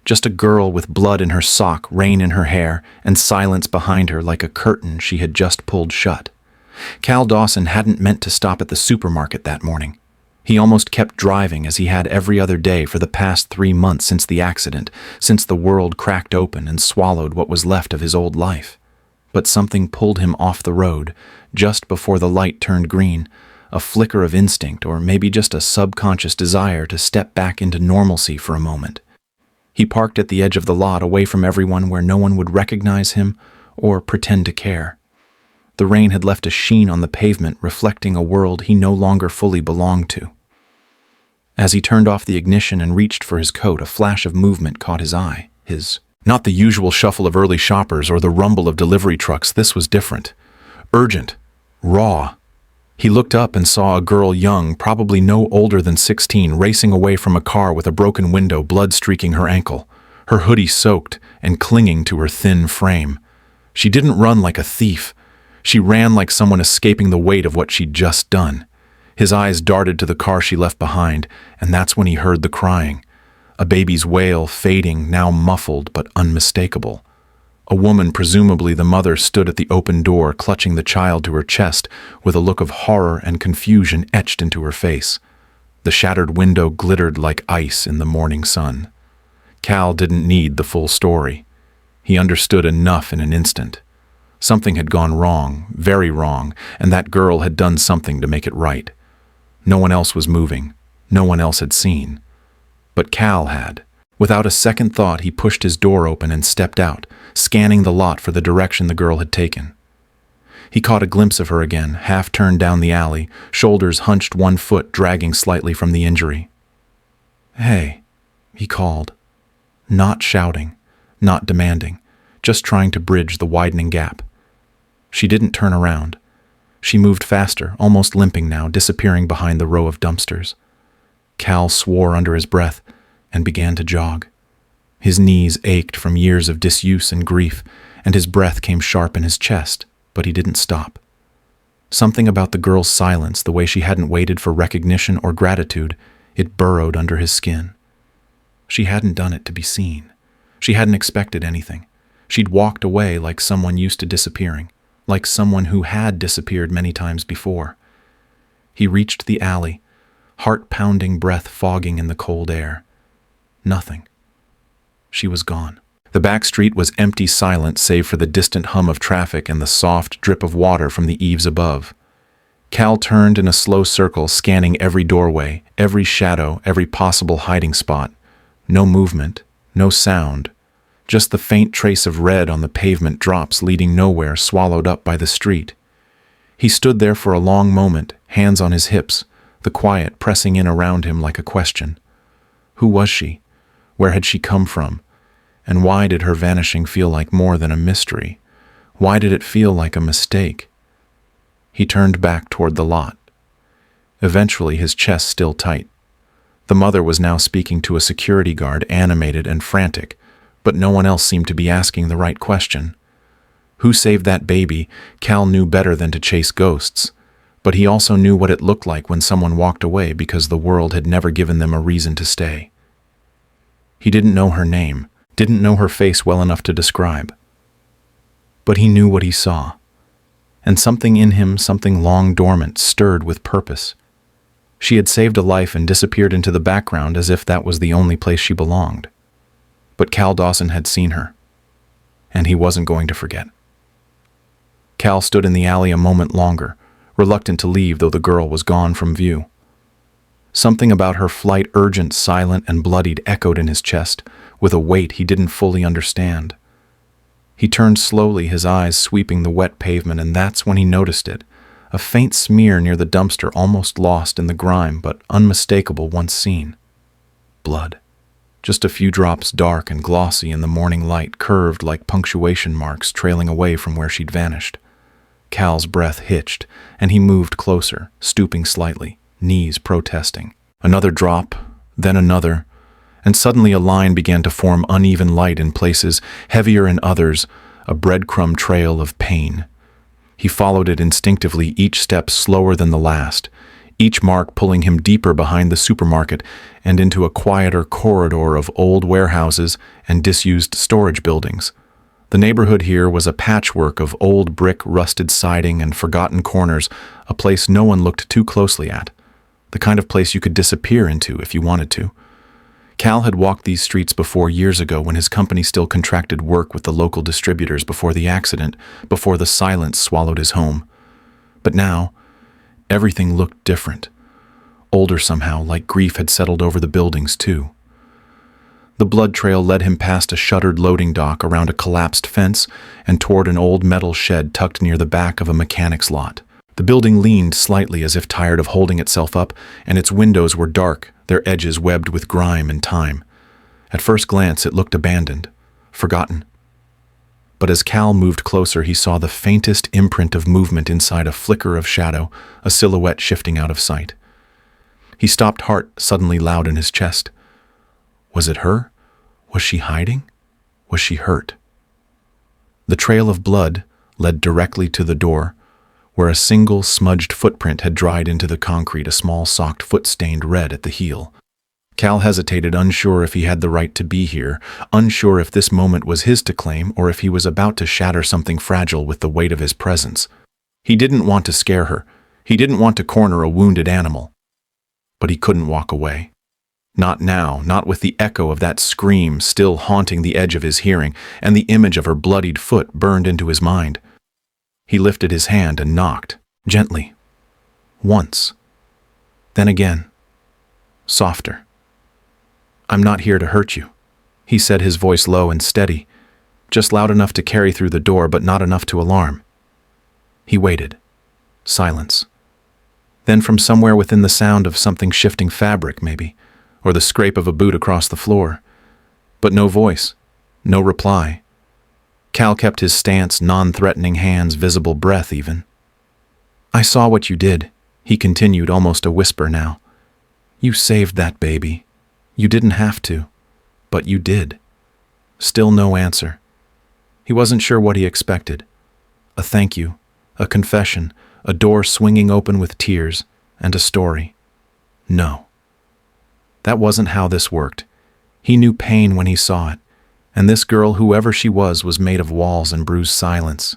Speaker 1: Just a girl with blood in her sock, rain in her hair, and silence behind her like a curtain she had just pulled shut. Cal Dawson hadn't meant to stop at the supermarket that morning. He almost kept driving as he had every other day for the past 3 months since the accident, since the world cracked open and swallowed what was left of his old life. But something pulled him off the road, just before the light turned green, a flicker of instinct or maybe just a subconscious desire to step back into normalcy for a moment. He parked at the edge of the lot away from everyone where no one would recognize him or pretend to care. The rain had left a sheen on the pavement reflecting a world he no longer fully belonged to. As he turned off the ignition and reached for his coat, a flash of movement caught his eye. Not the usual shuffle of early shoppers or the rumble of delivery trucks. This was different. Urgent. Raw. He looked up and saw a girl young, probably no older than 16, racing away from a car with a broken window, blood streaking her ankle, her hoodie soaked and clinging to her thin frame. She didn't run like a thief. She ran like someone escaping the weight of what she'd just done. His eyes darted to the car she left behind, and that's when he heard the crying. A baby's wail, fading, now muffled but unmistakable. A woman, presumably the mother, stood at the open door, clutching the child to her chest, with a look of horror and confusion etched into her face. The shattered window glittered like ice in the morning sun. Cal didn't need the full story. He understood enough in an instant. Something had gone wrong, very wrong, and that girl had done something to make it right. No one else was moving. No one else had seen. But Cal had. Without a second thought, he pushed his door open and stepped out, scanning the lot for the direction the girl had taken. He caught a glimpse of her again, half turned down the alley, shoulders hunched, one foot dragging slightly from the injury. "Hey," he called. Not shouting, not demanding, just trying to bridge the widening gap. She didn't turn around. She moved faster, almost limping now, disappearing behind the row of dumpsters. Cal swore under his breath and began to jog. His knees ached from years of disuse and grief, and his breath came sharp in his chest, but he didn't stop. Something about the girl's silence, the way she hadn't waited for recognition or gratitude, it burrowed under his skin. She hadn't done it to be seen. She hadn't expected anything. She'd walked away like someone used to disappearing, like someone who had disappeared many times before. He reached the alley, heart-pounding breath fogging in the cold air. Nothing. She was gone. The back street was empty, silent, save for the distant hum of traffic and the soft drip of water from the eaves above. Cal turned in a slow circle, scanning every doorway, every shadow, every possible hiding spot. No movement, no sound, just the faint trace of red on the pavement, drops leading nowhere, swallowed up by the street. He stood there for a long moment, hands on his hips, the quiet pressing in around him like a question. Who was she? Where had she come from? And why did her vanishing feel like more than a mystery? Why did it feel like a mistake? He turned back toward the lot. Eventually, his chest still tight. The mother was now speaking to a security guard, animated and frantic, but no one else seemed to be asking the right question. Who saved that baby? Cal knew better than to chase ghosts, but he also knew what it looked like when someone walked away because the world had never given them a reason to stay. He didn't know her name, didn't know her face well enough to describe. But he knew what he saw, and something in him, something long dormant, stirred with purpose. She had saved a life and disappeared into the background as if that was the only place she belonged. But Cal Dawson had seen her, and he wasn't going to forget. Cal stood in the alley a moment longer, reluctant to leave though the girl was gone from view. Something about her flight, urgent, silent, and bloodied, echoed in his chest, with a weight he didn't fully understand. He turned slowly, his eyes sweeping the wet pavement, and that's when he noticed it. A faint smear near the dumpster, almost lost in the grime, but unmistakable once seen. Blood. Just a few drops, dark and glossy in the morning light, curved like punctuation marks trailing away from where she'd vanished. Cal's breath hitched, and he moved closer, stooping slightly, knees protesting. Another drop, then another, and suddenly a line began to form, uneven light in places, heavier in others, a breadcrumb trail of pain. He followed it instinctively, each step slower than the last, each mark pulling him deeper behind the supermarket and into a quieter corridor of old warehouses and disused storage buildings. The neighborhood here was a patchwork of old brick, rusted siding, and forgotten corners, a place no one looked too closely at, the kind of place you could disappear into if you wanted to. Cal had walked these streets before, years ago, when his company still contracted work with the local distributors, before the accident, before the silence swallowed his home. But now, everything looked different. Older somehow, like grief had settled over the buildings too. The blood trail led him past a shuttered loading dock, around a collapsed fence, and toward an old metal shed tucked near the back of a mechanic's lot. The building leaned slightly as if tired of holding itself up, and its windows were dark, their edges webbed with grime and time. At first glance, it looked abandoned, forgotten. But as Cal moved closer, he saw the faintest imprint of movement inside, a flicker of shadow, a silhouette shifting out of sight. He stopped, heart suddenly loud in his chest. Was it her? Was she hiding? Was she hurt? The trail of blood led directly to the door, where a single smudged footprint had dried into the concrete, a small socked foot stained red at the heel. Cal hesitated, unsure if he had the right to be here, unsure if this moment was his to claim, or if he was about to shatter something fragile with the weight of his presence. He didn't want to scare her. He didn't want to corner a wounded animal. But he couldn't walk away. Not now, not with the echo of that scream still haunting the edge of his hearing, and the image of her bloodied foot burned into his mind. He lifted his hand and knocked, gently. Once. Then again. Softer. "I'm not here to hurt you," he said, his voice low and steady, just loud enough to carry through the door, but not enough to alarm. He waited. Silence. Then from somewhere within, the sound of something shifting fabric, maybe, or the scrape of a boot across the floor. But no voice, no reply. Cal kept his stance, non-threatening hands, visible breath even. "I saw what you did," he continued, almost a whisper now. "You saved that baby. You didn't have to, but you did." Still no answer. He wasn't sure what he expected. A thank you, a confession, a door swinging open with tears, and a story. No. That wasn't how this worked. He knew pain when he saw it, and this girl, whoever she was made of walls and bruised silence.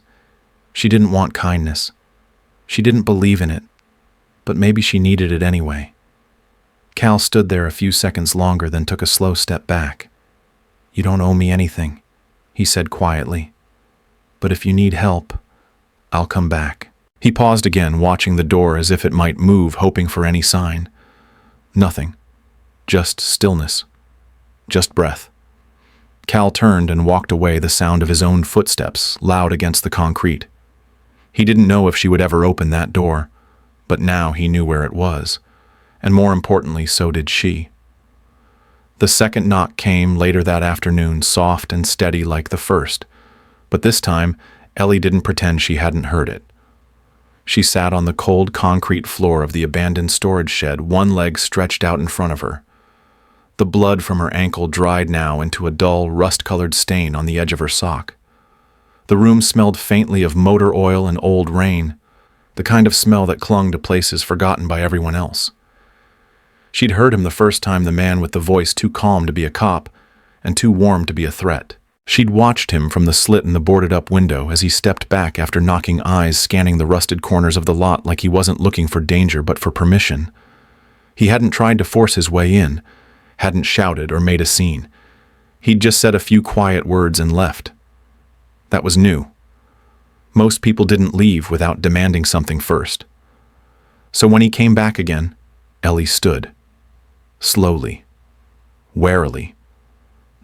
Speaker 1: She didn't want kindness. She didn't believe in it, but maybe she needed it anyway. Cal stood there a few seconds longer, then took a slow step back. "You don't owe me anything," he said quietly. "But if you need help, I'll come back." He paused again, watching the door as if it might move, hoping for any sign. Nothing. Just stillness. Just breath. Cal turned and walked away, the sound of his own footsteps loud against the concrete. He didn't know if she would ever open that door, but now he knew where it was, and more importantly, so did she. The second knock came later that afternoon, soft and steady like the first, but this time Ellie didn't pretend she hadn't heard it. She sat on the cold concrete floor of the abandoned storage shed, one leg stretched out in front of her. The blood from her ankle dried now into a dull, rust-colored stain on the edge of her sock. The room smelled faintly of motor oil and old rain, the kind of smell that clung to places forgotten by everyone else. She'd heard him the first time, the man with the voice too calm to be a cop and too warm to be a threat. She'd watched him from the slit in the boarded-up window as he stepped back after knocking, eyes scanning the rusted corners of the lot like he wasn't looking for danger but for permission. He hadn't tried to force his way in, hadn't shouted or made a scene. He'd just said a few quiet words and left. That was new. Most people didn't leave without demanding something first. So when he came back again, Ellie stood. Slowly. Warily.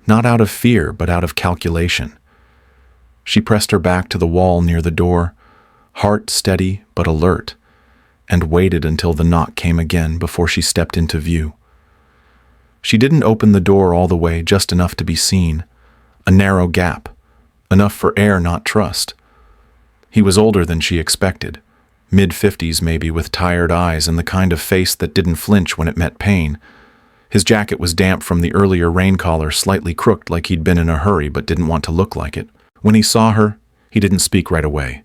Speaker 1: Not out of fear, but out of calculation. She pressed her back to the wall near the door, heart steady but alert, and waited until the knock came again before she stepped into view. She didn't open the door all the way, just enough to be seen. A narrow gap, enough for air, not trust. He was older than she expected, mid-50s maybe, with tired eyes and the kind of face that didn't flinch when it met pain. His jacket was damp from the earlier rain collar, slightly crooked like he'd been in a hurry but didn't want to look like it. When he saw her, he didn't speak right away.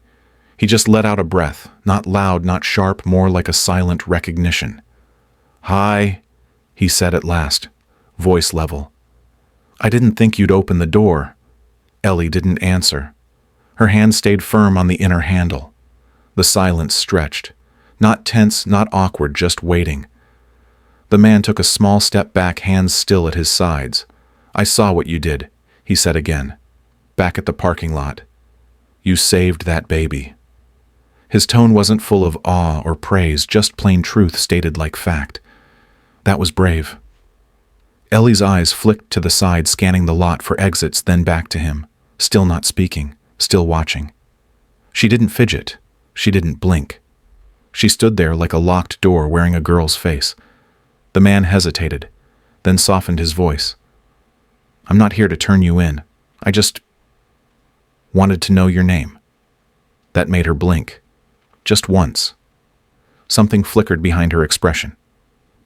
Speaker 1: He just let out a breath, not loud, not sharp, more like a silent recognition. "Hi," he said at last, voice level. "I didn't think you'd open the door." Ellie didn't answer. Her hand stayed firm on the inner handle. The silence stretched. Not tense, not awkward, just waiting. The man took a small step back, hands still at his sides. "I saw what you did," he said again. "Back at the parking lot. You saved that baby." His tone wasn't full of awe or praise, just plain truth stated like fact. That was brave. Ellie's eyes flicked to the side, scanning the lot for exits, then back to him, still not speaking, still watching. She didn't fidget. She didn't blink. She stood there like a locked door wearing a girl's face. The man hesitated, then softened his voice. "I'm not here to turn you in. I just wanted to know your name." That made her blink. Just once. Something flickered behind her expression.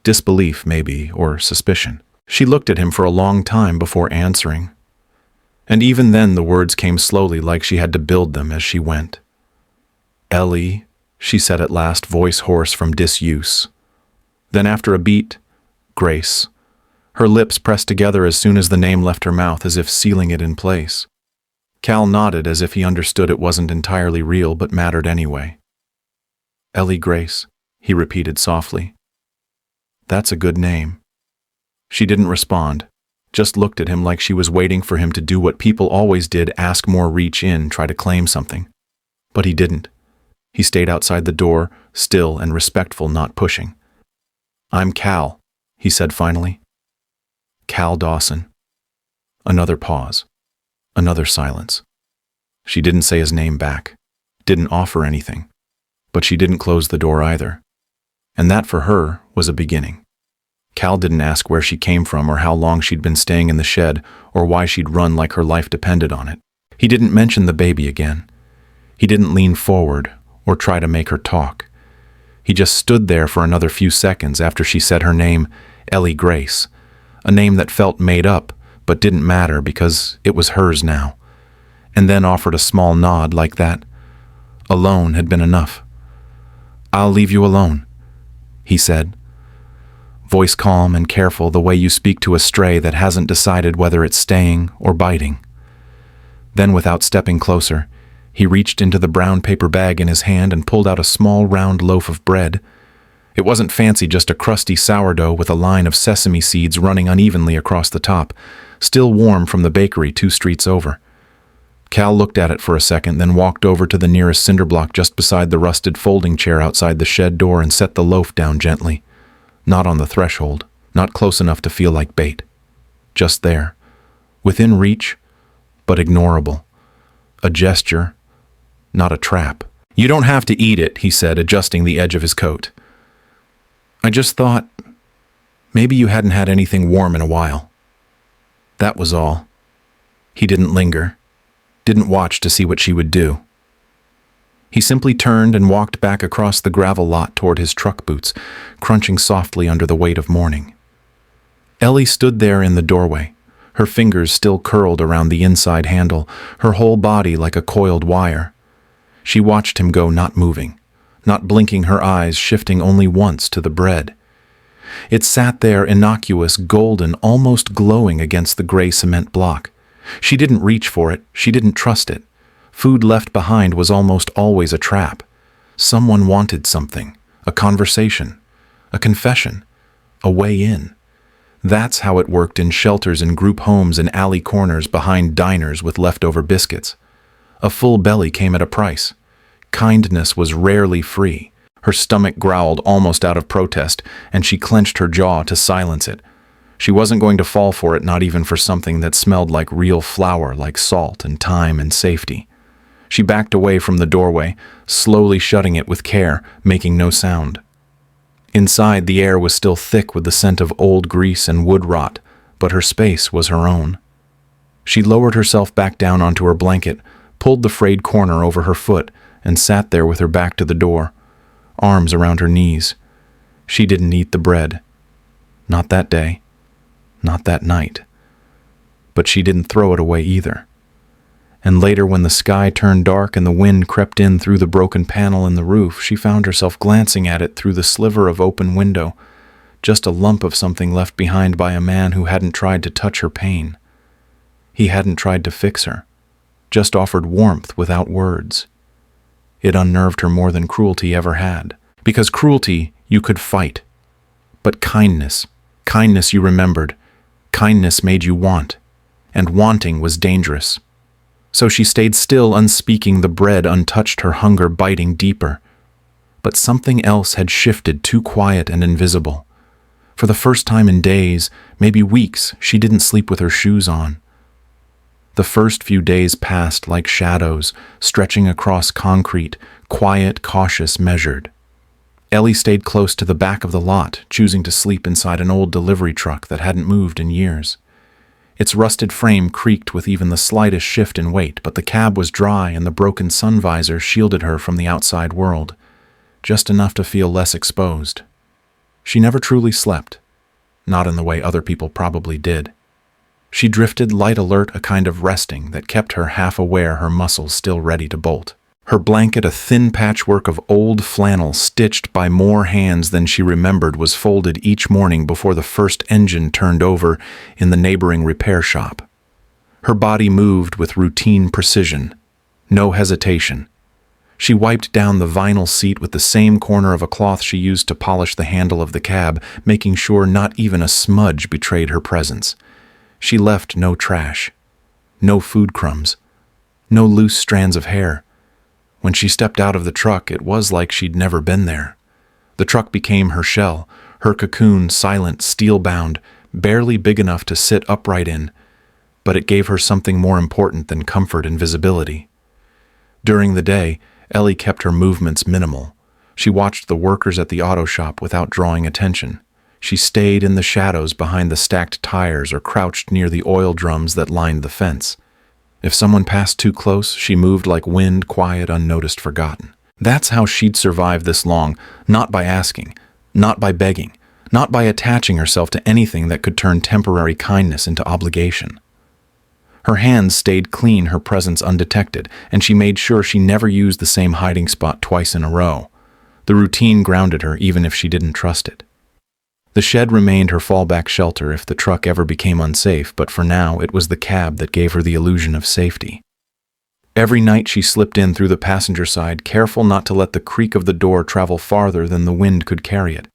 Speaker 1: Disbelief, maybe, or suspicion. She looked at him for a long time before answering. And even then the words came slowly, like she had to build them as she went. "Ellie," she said at last, voice hoarse from disuse. Then after a beat, "Grace." Her lips pressed together as soon as the name left her mouth, as if sealing it in place. Cal nodded as if he understood it wasn't entirely real but mattered anyway. "Ellie Grace," he repeated softly. "That's a good name." She didn't respond, just looked at him like she was waiting for him to do what people always did, ask more, reach in, try to claim something. But he didn't. He stayed outside the door, still and respectful, not pushing. "I'm Cal," he said finally. "Cal Dawson." Another pause. Another silence. She didn't say his name back, didn't offer anything, but she didn't close the door either. And that for her was a beginning. Cal didn't ask where she came from or how long she'd been staying in the shed or why she'd run like her life depended on it. He didn't mention the baby again. He didn't lean forward or try to make her talk. He just stood there for another few seconds after she said her name, Ellie Grace, a name that felt made up but didn't matter because it was hers now, and then offered a small nod like that. Alone had been enough. "I'll leave you alone," he said. Voice calm and careful, the way you speak to a stray that hasn't decided whether it's staying or biting. Then, without stepping closer, he reached into the brown paper bag in his hand and pulled out a small round loaf of bread. It wasn't fancy, just a crusty sourdough with a line of sesame seeds running unevenly across the top, still warm from the bakery 2 streets over. Cal looked at it for a second, then walked over to the nearest cinder block just beside the rusted folding chair outside the shed door and set the loaf down gently. Not on the threshold, not close enough to feel like bait. Just there, within reach, but ignorable. A gesture, not a trap. "You don't have to eat it," he said, adjusting the edge of his coat. "I just thought maybe you hadn't had anything warm in a while." That was all. He didn't linger, didn't watch to see what she would do. He simply turned and walked back across the gravel lot toward his truck boots, crunching softly under the weight of morning. Ellie stood there in the doorway, her fingers still curled around the inside handle, her whole body like a coiled wire. She watched him go, not moving, not blinking her eyes, shifting only once to the bread. It sat there, innocuous, golden, almost glowing against the gray cement block. She didn't reach for it, she didn't trust it. Food left behind was almost always a trap. Someone wanted something, a conversation, a confession, a way in. That's how it worked in shelters and group homes and alley corners behind diners with leftover biscuits. A full belly came at a price. Kindness was rarely free. Her stomach growled almost out of protest, and she clenched her jaw to silence it. She wasn't going to fall for it, not even for something that smelled like real flour, like salt and thyme and safety. She backed away from the doorway, slowly shutting it with care, making no sound. Inside, the air was still thick with the scent of old grease and wood rot, but her space was her own. She lowered herself back down onto her blanket, pulled the frayed corner over her foot, and sat there with her back to the door, arms around her knees. She didn't eat the bread. Not that day. Not that night. But she didn't throw it away either. And later, when the sky turned dark and the wind crept in through the broken panel in the roof, she found herself glancing at it through the sliver of open window, just a lump of something left behind by a man who hadn't tried to touch her pain. He hadn't tried to fix her, just offered warmth without words. It unnerved her more than cruelty ever had, because cruelty you could fight. But kindness you remembered, kindness made you want, and wanting was dangerous. So she stayed still, unspeaking, the bread untouched, her hunger biting deeper. But something else had shifted, too quiet and invisible. For the first time in days, maybe weeks, she didn't sleep with her shoes on. The first few days passed like shadows, stretching across concrete, quiet, cautious, measured. Ellie stayed close to the back of the lot, choosing to sleep inside an old delivery truck that hadn't moved in years. Its rusted frame creaked with even the slightest shift in weight, but the cab was dry and the broken sun visor shielded her from the outside world, just enough to feel less exposed. She never truly slept, not in the way other people probably did. She drifted light alert, a kind of resting that kept her half aware, her muscles still ready to bolt. Her blanket, a thin patchwork of old flannel stitched by more hands than she remembered, was folded each morning before the first engine turned over in the neighboring repair shop. Her body moved with routine precision, no hesitation. She wiped down the vinyl seat with the same corner of a cloth she used to polish the handle of the cab, making sure not even a smudge betrayed her presence. She left no trash, no food crumbs, no loose strands of hair. When she stepped out of the truck, it was like she'd never been there. The truck became her shell, her cocoon, silent, steel-bound, barely big enough to sit upright in, but it gave her something more important than comfort and visibility. During the day, Ellie kept her movements minimal. She watched the workers at the auto shop without drawing attention. She stayed in the shadows behind the stacked tires or crouched near the oil drums that lined the fence. If someone passed too close, she moved like wind, quiet, unnoticed, forgotten. That's how she'd survived this long, not by asking, not by begging, not by attaching herself to anything that could turn temporary kindness into obligation. Her hands stayed clean, her presence undetected, and she made sure she never used the same hiding spot twice in a row. The routine grounded her even if she didn't trust it. The shed remained her fallback shelter if the truck ever became unsafe, but for now it was the cab that gave her the illusion of safety. Every night she slipped in through the passenger side, careful not to let the creak of the door travel farther than the wind could carry it.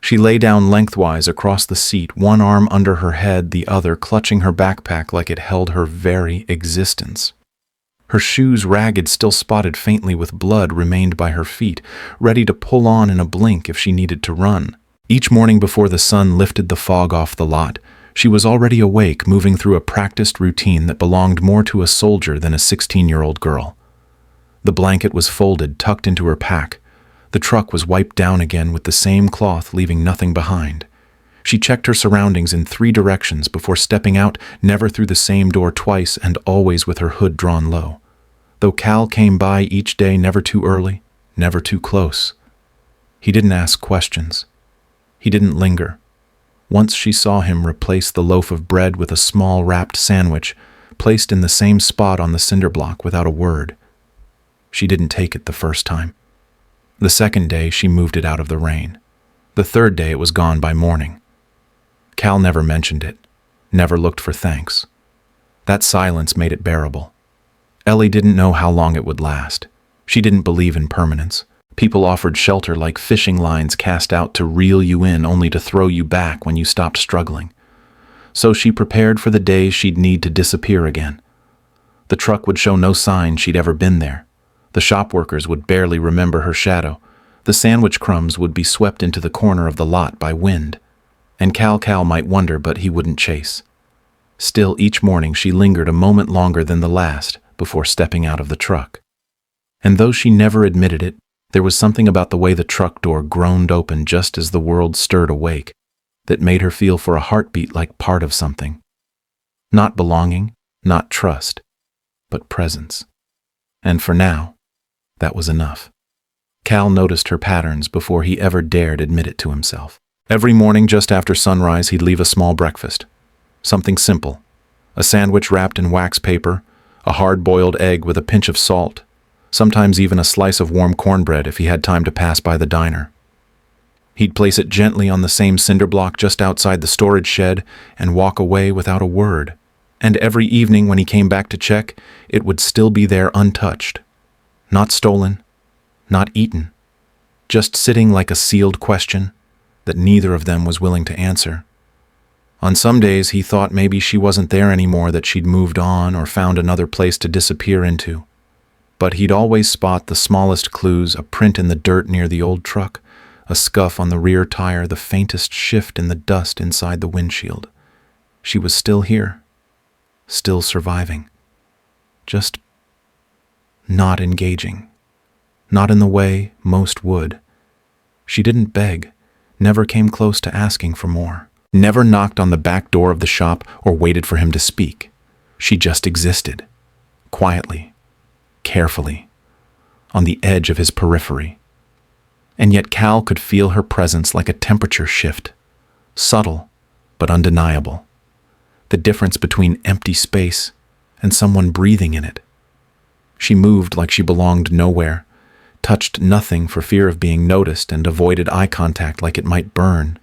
Speaker 1: She lay down lengthwise across the seat, one arm under her head, the other clutching her backpack like it held her very existence. Her shoes, ragged, still spotted faintly with blood, remained by her feet, ready to pull on in a blink if she needed to run. Each morning before the sun lifted the fog off the lot, she was already awake, moving through a practiced routine that belonged more to a soldier than a 16-year-old girl. The blanket was folded, tucked into her pack. The truck was wiped down again with the same cloth, leaving nothing behind. She checked her surroundings in 3 directions before stepping out, never through the same door twice, and always with her hood drawn low. Though Cal came by each day, never too early, never too close. He didn't ask questions. He didn't linger. Once she saw him replace the loaf of bread with a small wrapped sandwich, placed in the same spot on the cinder block without a word. She didn't take it the first time. The second day, she moved it out of the rain. The third day, it was gone by morning. Cal never mentioned it, never looked for thanks. That silence made it bearable. Ellie didn't know how long it would last. She didn't believe in permanence. People offered shelter like fishing lines cast out to reel you in only to throw you back when you stopped struggling. So she prepared for the days she'd need to disappear again. The truck would show no sign she'd ever been there. The shop workers would barely remember her shadow. The sandwich crumbs would be swept into the corner of the lot by wind, and Cal might wonder, but he wouldn't chase. Still, each morning she lingered a moment longer than the last before stepping out of the truck. And though she never admitted it, there was something about the way the truck door groaned open just as the world stirred awake that made her feel for a heartbeat like part of something. Not belonging, not trust, but presence. And for now, that was enough. Cal noticed her patterns before he ever dared admit it to himself. Every morning just after sunrise, he'd leave a small breakfast. Something simple. A sandwich wrapped in wax paper, a hard-boiled egg with a pinch of salt, sometimes even a slice of warm cornbread if he had time to pass by the diner. He'd place it gently on the same cinder block just outside the storage shed and walk away without a word. And every evening when he came back to check, it would still be there untouched. Not stolen, not eaten, just sitting like a sealed question that neither of them was willing to answer. On some days he thought maybe she wasn't there anymore, that she'd moved on or found another place to disappear into. But he'd always spot the smallest clues, a print in the dirt near the old truck, a scuff on the rear tire, the faintest shift in the dust inside the windshield. She was still here, still surviving, just not engaging, not in the way most would. She didn't beg, never came close to asking for more, never knocked on the back door of the shop or waited for him to speak. She just existed, quietly, carefully, on the edge of his periphery. And yet Cal could feel her presence like a temperature shift, subtle but undeniable. The difference between empty space and someone breathing in it. She moved like she belonged nowhere, touched nothing for fear of being noticed, and avoided eye contact like it might burn.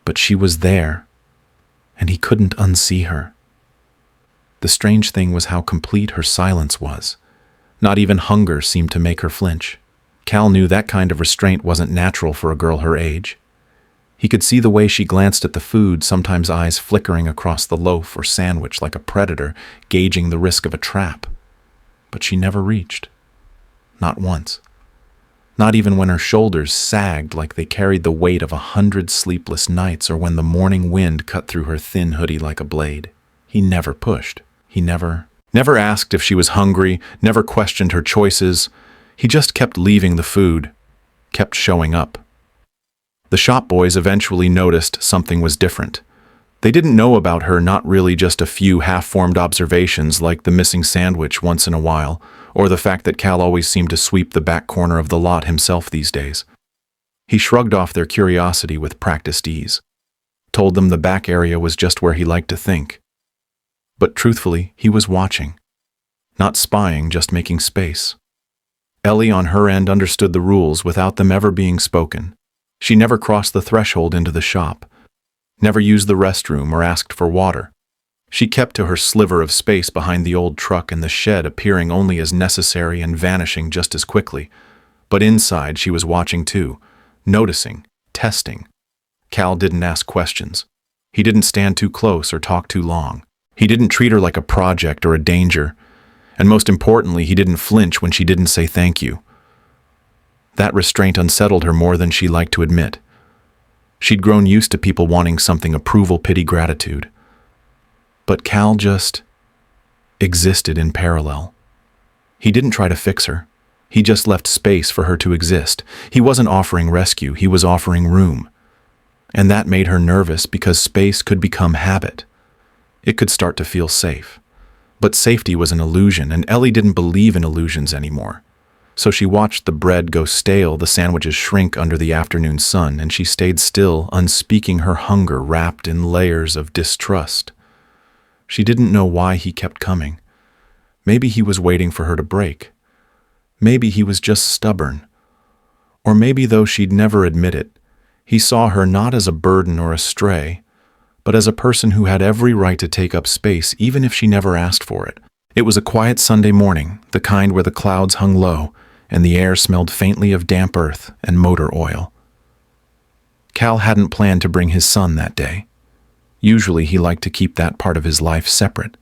Speaker 1: But she was there, and he couldn't unsee her. The strange thing was how complete her silence was. Not even hunger seemed to make her flinch. Cal knew that kind of restraint wasn't natural for a girl her age. He could see the way she glanced at the food, sometimes eyes flickering across the loaf or sandwich like a predator gauging the risk of a trap. But she never reached. Not once. Not even when her shoulders sagged like they carried the weight of 100 sleepless nights, or when the morning wind cut through her thin hoodie like a blade. He never pushed. He never asked if she was hungry, never questioned her choices. He just kept leaving the food, kept showing up. The shop boys eventually noticed something was different. They didn't know about her, not really, just a few half-formed observations like the missing sandwich once in a while, or the fact that Cal always seemed to sweep the back corner of the lot himself these days. He shrugged off their curiosity with practiced ease, told them the back area was just where he liked to think. But truthfully, he was watching. Not spying, just making space. Ellie on her end understood the rules without them ever being spoken. She never crossed the threshold into the shop, never used the restroom or asked for water. She kept to her sliver of space behind the old truck and the shed, appearing only as necessary and vanishing just as quickly. But inside she was watching too, noticing, testing. Cal didn't ask questions. He didn't stand too close or talk too long. He didn't treat her like a project or a danger. And most importantly, he didn't flinch when she didn't say thank you. That restraint unsettled her more than she liked to admit. She'd grown used to people wanting something: approval, pity, gratitude. But Cal just existed in parallel. He didn't try to fix her. He just left space for her to exist. He wasn't offering rescue, he was offering room. And that made her nervous, because space could become habit. It could start to feel safe. But safety was an illusion, and Ellie didn't believe in illusions anymore. So she watched the bread go stale, the sandwiches shrink under the afternoon sun, and she stayed still, unspeaking her hunger wrapped in layers of distrust. She didn't know why he kept coming. Maybe he was waiting for her to break. Maybe he was just stubborn. Or maybe, though she'd never admit it, he saw her not as a burden or a stray, but as a person who had every right to take up space even if she never asked for it. It was a quiet Sunday morning, the kind where the clouds hung low and the air smelled faintly of damp earth and motor oil. Cal hadn't planned to bring his son that day. Usually he liked to keep that part of his life separate.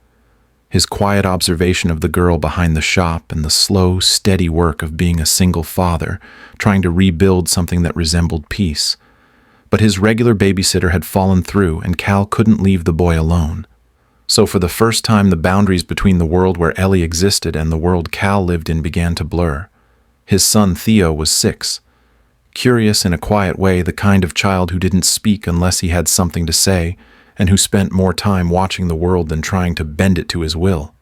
Speaker 1: his quiet observation of the girl behind the shop and the slow, steady work of being a single father, trying to rebuild something that resembled peace. But his regular babysitter had fallen through, and Cal couldn't leave the boy alone. So for the first time, the boundaries between the world where Ellie existed and the world Cal lived in began to blur. His son Theo was 6. Curious in a quiet way, the kind of child who didn't speak unless he had something to say, and who spent more time watching the world than trying to bend it to his will.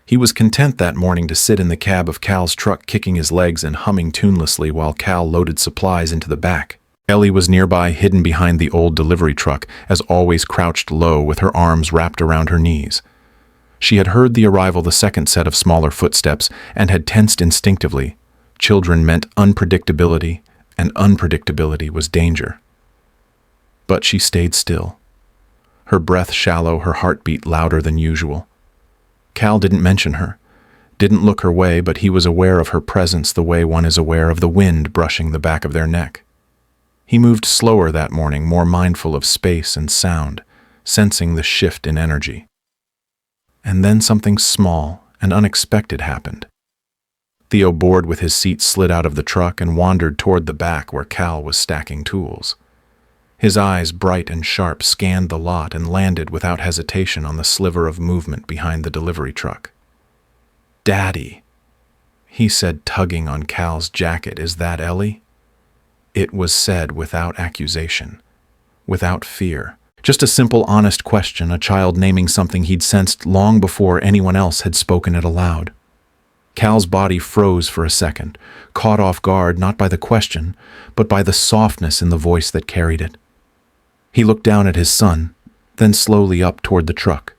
Speaker 1: He was content that morning to sit in the cab of Cal's truck, kicking his legs and humming tunelessly while Cal loaded supplies into the back. Ellie was nearby, hidden behind the old delivery truck, as always crouched low with her arms wrapped around her knees. She had heard the arrival, the second set of smaller footsteps, and had tensed instinctively. Children meant unpredictability, and unpredictability was danger. But she stayed still. Her breath shallow, her heartbeat louder than usual. Cal didn't mention her, didn't look her way, but he was aware of her presence the way one is aware of the wind brushing the back of their neck. He moved slower that morning, more mindful of space and sound, sensing the shift in energy. And then something small and unexpected happened. Theo, bored with his seat, slid out of the truck and wandered toward the back where Cal was stacking tools. His eyes, bright and sharp, scanned the lot and landed without hesitation on the sliver of movement behind the delivery truck. "Daddy," he said, tugging on Cal's jacket. "Is that Ellie?" It was said without accusation, without fear. Just a simple, honest question, a child naming something he'd sensed long before anyone else had spoken it aloud. Cal's body froze for a second, caught off guard not by the question, but by the softness in the voice that carried it. He looked down at his son, then slowly up toward the truck.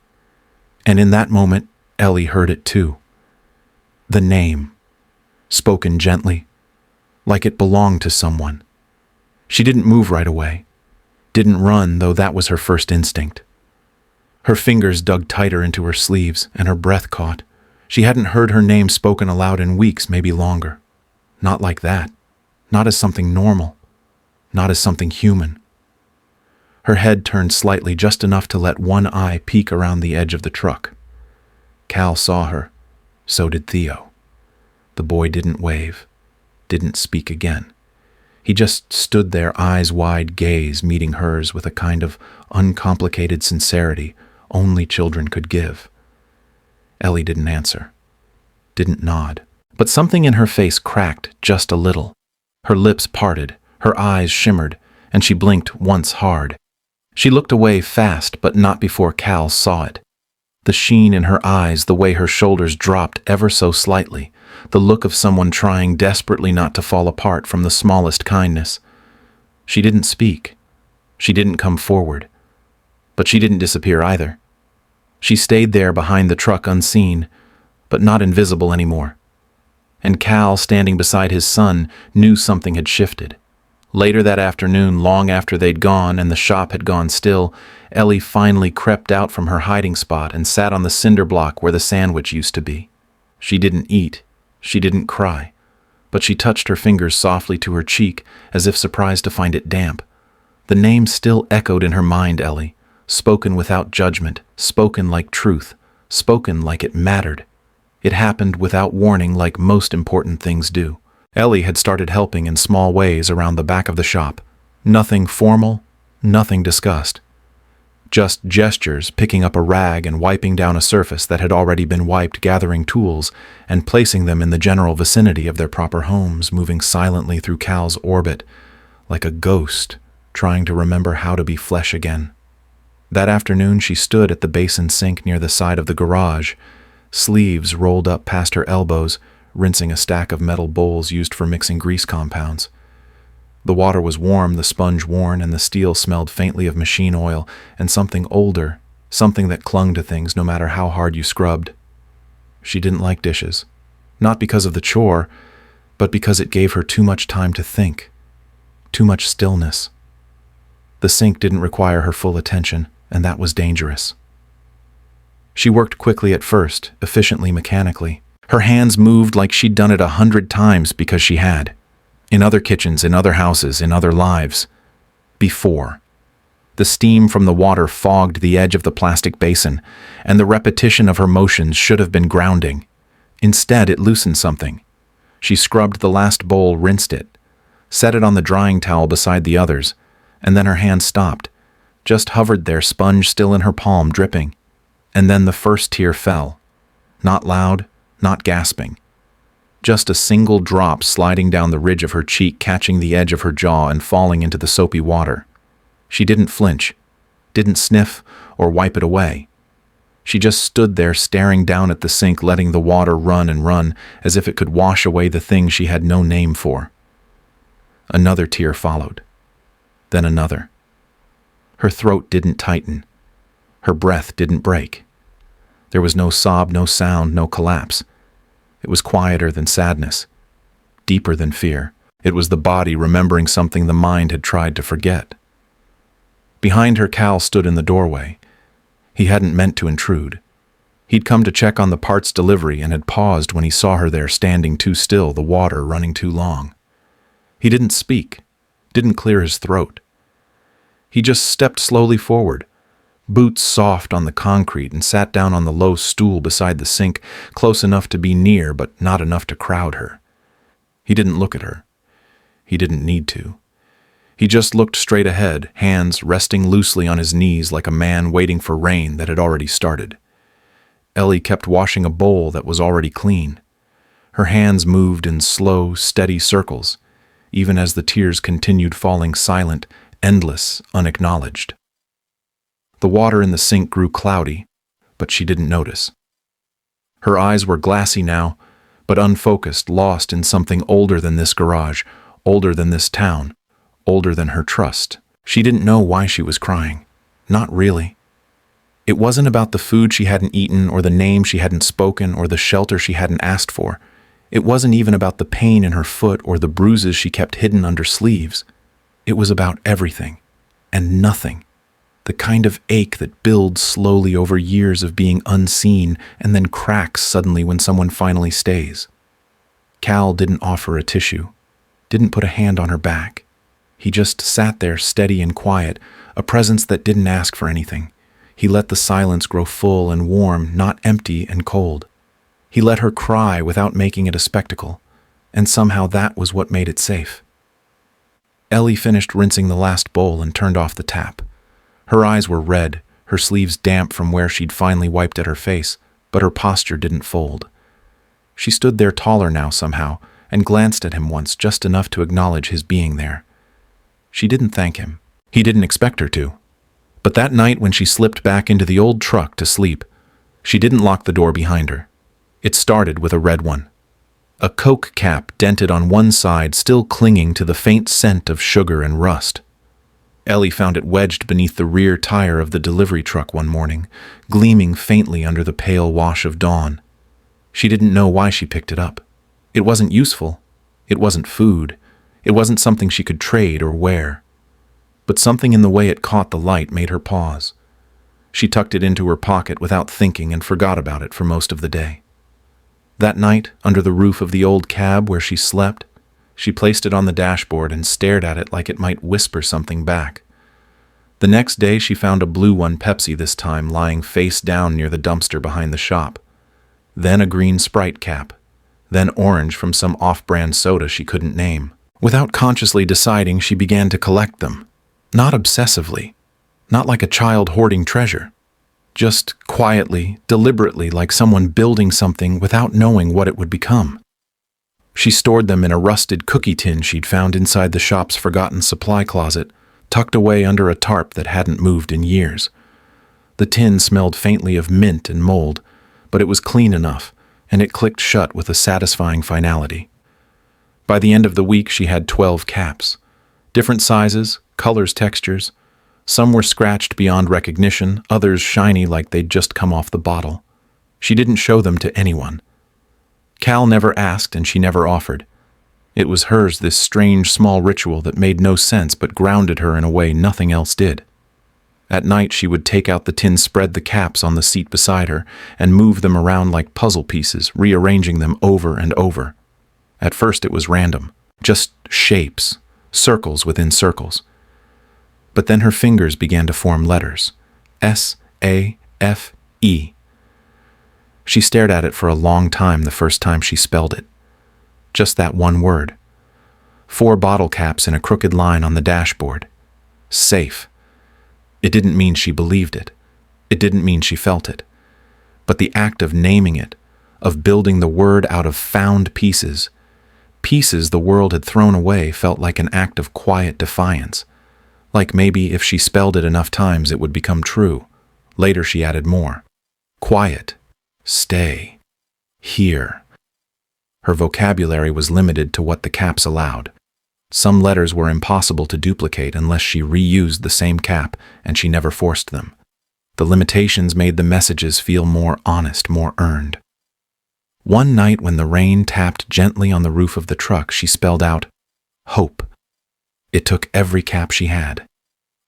Speaker 1: And in that moment, Ellie heard it too. The name, spoken gently, like it belonged to someone. She didn't move right away, didn't run, though that was her first instinct. Her fingers dug tighter into her sleeves, and her breath caught. She hadn't heard her name spoken aloud in weeks, maybe longer. Not like that. Not as something normal. Not as something human. Her head turned slightly, just enough to let one eye peek around the edge of the truck. Cal saw her. So did Theo. The boy didn't wave, didn't speak again. He just stood there, eyes wide, gaze meeting hers with a kind of uncomplicated sincerity only children could give. Ellie didn't answer, didn't nod, but something in her face cracked just a little. Her lips parted, her eyes shimmered, and she blinked once hard. She looked away fast, but not before Cal saw it. The sheen in her eyes, the way her shoulders dropped ever so slightly, the look of someone trying desperately not to fall apart from the smallest kindness. She didn't speak. She didn't come forward. But she didn't disappear either. She stayed there behind the truck, unseen, but not invisible anymore. And Cal, standing beside his son, knew something had shifted. Later that afternoon, long after they'd gone and the shop had gone still, Ellie finally crept out from her hiding spot and sat on the cinder block where the sandwich used to be. She didn't eat. She didn't cry. But she touched her fingers softly to her cheek, as if surprised to find it damp. The name still echoed in her mind, Ellie, spoken without judgment, spoken like truth, spoken like it mattered. It happened without warning, like most important things do. Ellie had started helping in small ways around the back of the shop. Nothing formal, nothing discussed. Just gestures, picking up a rag and wiping down a surface that had already been wiped, gathering tools and placing them in the general vicinity of their proper homes, moving silently through Cal's orbit, like a ghost trying to remember how to be flesh again. That afternoon she stood at the basin sink near the side of the garage, sleeves rolled up past her elbows, rinsing a stack of metal bowls used for mixing grease compounds. The water was warm, the sponge worn, and the steel smelled faintly of machine oil and something older, something that clung to things no matter how hard you scrubbed. She didn't like dishes, not because of the chore, but because it gave her too much time to think, too much stillness. The sink didn't require her full attention, and that was dangerous. She worked quickly at first, efficiently, mechanically. Her hands moved like she'd done it 100 times because she had. In other kitchens, in other houses, in other lives. Before. The steam from the water fogged the edge of the plastic basin, and the repetition of her motions should have been grounding. Instead, it loosened something. She scrubbed the last bowl, rinsed it, set it on the drying towel beside the others, and then her hand stopped, just hovered there, sponge still in her palm, dripping. And then the first tear fell. Not loud, not gasping. Just a single drop sliding down the ridge of her cheek, catching the edge of her jaw and falling into the soapy water. She didn't flinch, didn't sniff or wipe it away. She just stood there staring down at the sink, letting the water run and run as if it could wash away the thing she had no name for. Another tear followed. Then another. Her throat didn't tighten. Her breath didn't break. There was no sob, no sound, no collapse. It was quieter than sadness, deeper than fear. It was the body remembering something the mind had tried to forget. Behind her, Cal stood in the doorway. He hadn't meant to intrude. He'd come to check on the parts delivery and had paused when he saw her there standing too still, the water running too long. He didn't speak, didn't clear his throat. He just stepped slowly forward, boots soft on the concrete, and sat down on the low stool beside the sink, close enough to be near but not enough to crowd her. He didn't look at her. He didn't need to. He just looked straight ahead, hands resting loosely on his knees like a man waiting for rain that had already started. Ellie kept washing a bowl that was already clean. Her hands moved in slow, steady circles, even as the tears continued falling silent, endless, unacknowledged. The water in the sink grew cloudy, but she didn't notice. Her eyes were glassy now, but unfocused, lost in something older than this garage, older than this town, older than her trust. She didn't know why she was crying. Not really. It wasn't about the food she hadn't eaten, or the name she hadn't spoken, or the shelter she hadn't asked for. It wasn't even about the pain in her foot or the bruises she kept hidden under sleeves. It was about everything and nothing. The kind of ache that builds slowly over years of being unseen and then cracks suddenly when someone finally stays. Cal didn't offer a tissue, didn't put a hand on her back. He just sat there steady and quiet, a presence that didn't ask for anything. He let the silence grow full and warm, not empty and cold. He let her cry without making it a spectacle, and somehow that was what made it safe. Ellie finished rinsing the last bowl and turned off the tap. Her eyes were red, her sleeves damp from where she'd finally wiped at her face, but her posture didn't fold. She stood there taller now somehow, and glanced at him once, just enough to acknowledge his being there. She didn't thank him. He didn't expect her to. But that night when she slipped back into the old truck to sleep, she didn't lock the door behind her. It started with a red one. A Coke cap dented on one side, still clinging to the faint scent of sugar and rust. Ellie found it wedged beneath the rear tire of the delivery truck one morning, gleaming faintly under the pale wash of dawn. She didn't know why she picked it up. It wasn't useful. It wasn't food. It wasn't something she could trade or wear. But something in the way it caught the light made her pause. She tucked it into her pocket without thinking and forgot about it for most of the day. That night, under the roof of the old cab where she slept, she placed it on the dashboard and stared at it like it might whisper something back. The next day she found a blue one, Pepsi this time, lying face down near the dumpster behind the shop. Then a green Sprite cap. Then orange from some off-brand soda she couldn't name. Without consciously deciding, she began to collect them. Not obsessively. Not like a child hoarding treasure. Just quietly, deliberately, like someone building something without knowing what it would become. She stored them in a rusted cookie tin she'd found inside the shop's forgotten supply closet, tucked away under a tarp that hadn't moved in years. The tin smelled faintly of mint and mold, but it was clean enough, and it clicked shut with a satisfying finality. By the end of the week, she had 12 caps. Different sizes, colors, textures. Some were scratched beyond recognition, others shiny like they'd just come off the bottle. She didn't show them to anyone. Cal never asked and she never offered. It was hers, this strange small ritual that made no sense but grounded her in a way nothing else did. At night she would take out the tin, spread the caps on the seat beside her, and move them around like puzzle pieces, rearranging them over and over. At first it was random, just shapes, circles within circles. But then her fingers began to form letters. S-A-F-E. She stared at it for a long time the first time she spelled it. Just that one word. 4 bottle caps in a crooked line on the dashboard. Safe. It didn't mean she believed it. It didn't mean she felt it. But the act of naming it, of building the word out of found pieces the world had thrown away, felt like an act of quiet defiance. Like maybe if she spelled it enough times it would become true. Later she added more. Quiet. Stay. Here. Her vocabulary was limited to what the caps allowed. Some letters were impossible to duplicate unless she reused the same cap, and she never forced them. The limitations made the messages feel more honest, more earned. One night when the rain tapped gently on the roof of the truck, she spelled out, hope. It took every cap she had.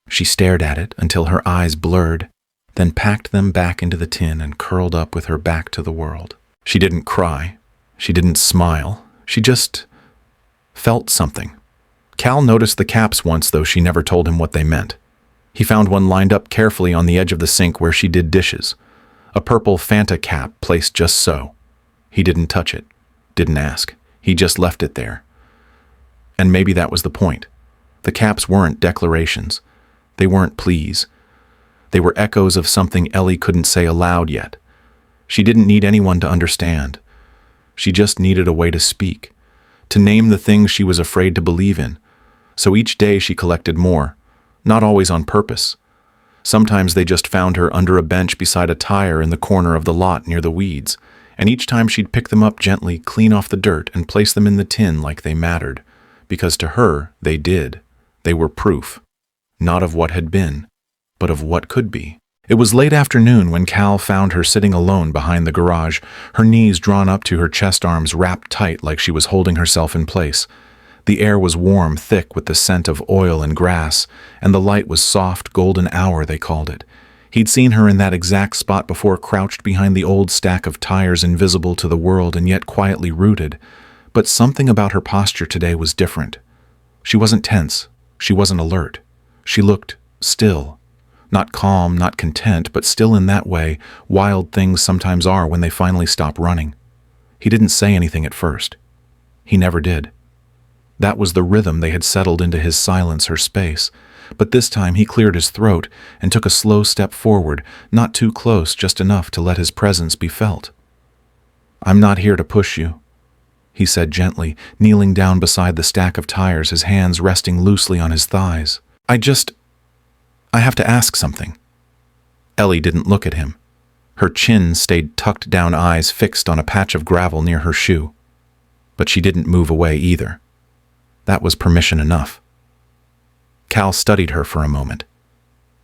Speaker 1: She stared at it until her eyes blurred, then packed them back into the tin and curled up with her back to the world. She didn't cry. She didn't smile. She just felt something. Cal noticed the caps once, though she never told him what they meant. He found one lined up carefully on the edge of the sink where she did dishes. A purple Fanta cap placed just so. He didn't touch it, didn't ask. He just left it there. And maybe that was the point. The caps weren't declarations. They weren't pleas. They were echoes of something Ellie couldn't say aloud yet. She didn't need anyone to understand. She just needed a way to speak, to name the things she was afraid to believe in. So each day she collected more, not always on purpose. Sometimes they just found her under a bench beside a tire in the corner of the lot near the weeds, and each time she'd pick them up gently, clean off the dirt, and place them in the tin like they mattered, because to her they did. They were proof, not of what had been, but of what could be. It was late afternoon when Cal found her sitting alone behind the garage, her knees drawn up to her chest arms wrapped tight like she was holding herself in place. The air was warm, thick with the scent of oil and grass, and the light was soft, golden hour, they called it. He'd seen her in that exact spot before, crouched behind the old stack of tires, invisible to the world and yet quietly rooted. But something about her posture today was different. She wasn't tense. She wasn't alert. She looked still. Not calm, not content, but still in that way wild things sometimes are when they finally stop running. He didn't say anything at first. He never did. That was the rhythm they had settled into his silence, her space. But this time he cleared his throat and took a slow step forward, not too close, just enough to let his presence be felt. "I'm not here to push you," he said gently, kneeling down beside the stack of tires, his hands resting loosely on his thighs. I have to ask something." Ellie didn't look at him. Her chin stayed tucked down, eyes fixed on a patch of gravel near her shoe. But she didn't move away either. That was permission enough. Cal studied her for a moment.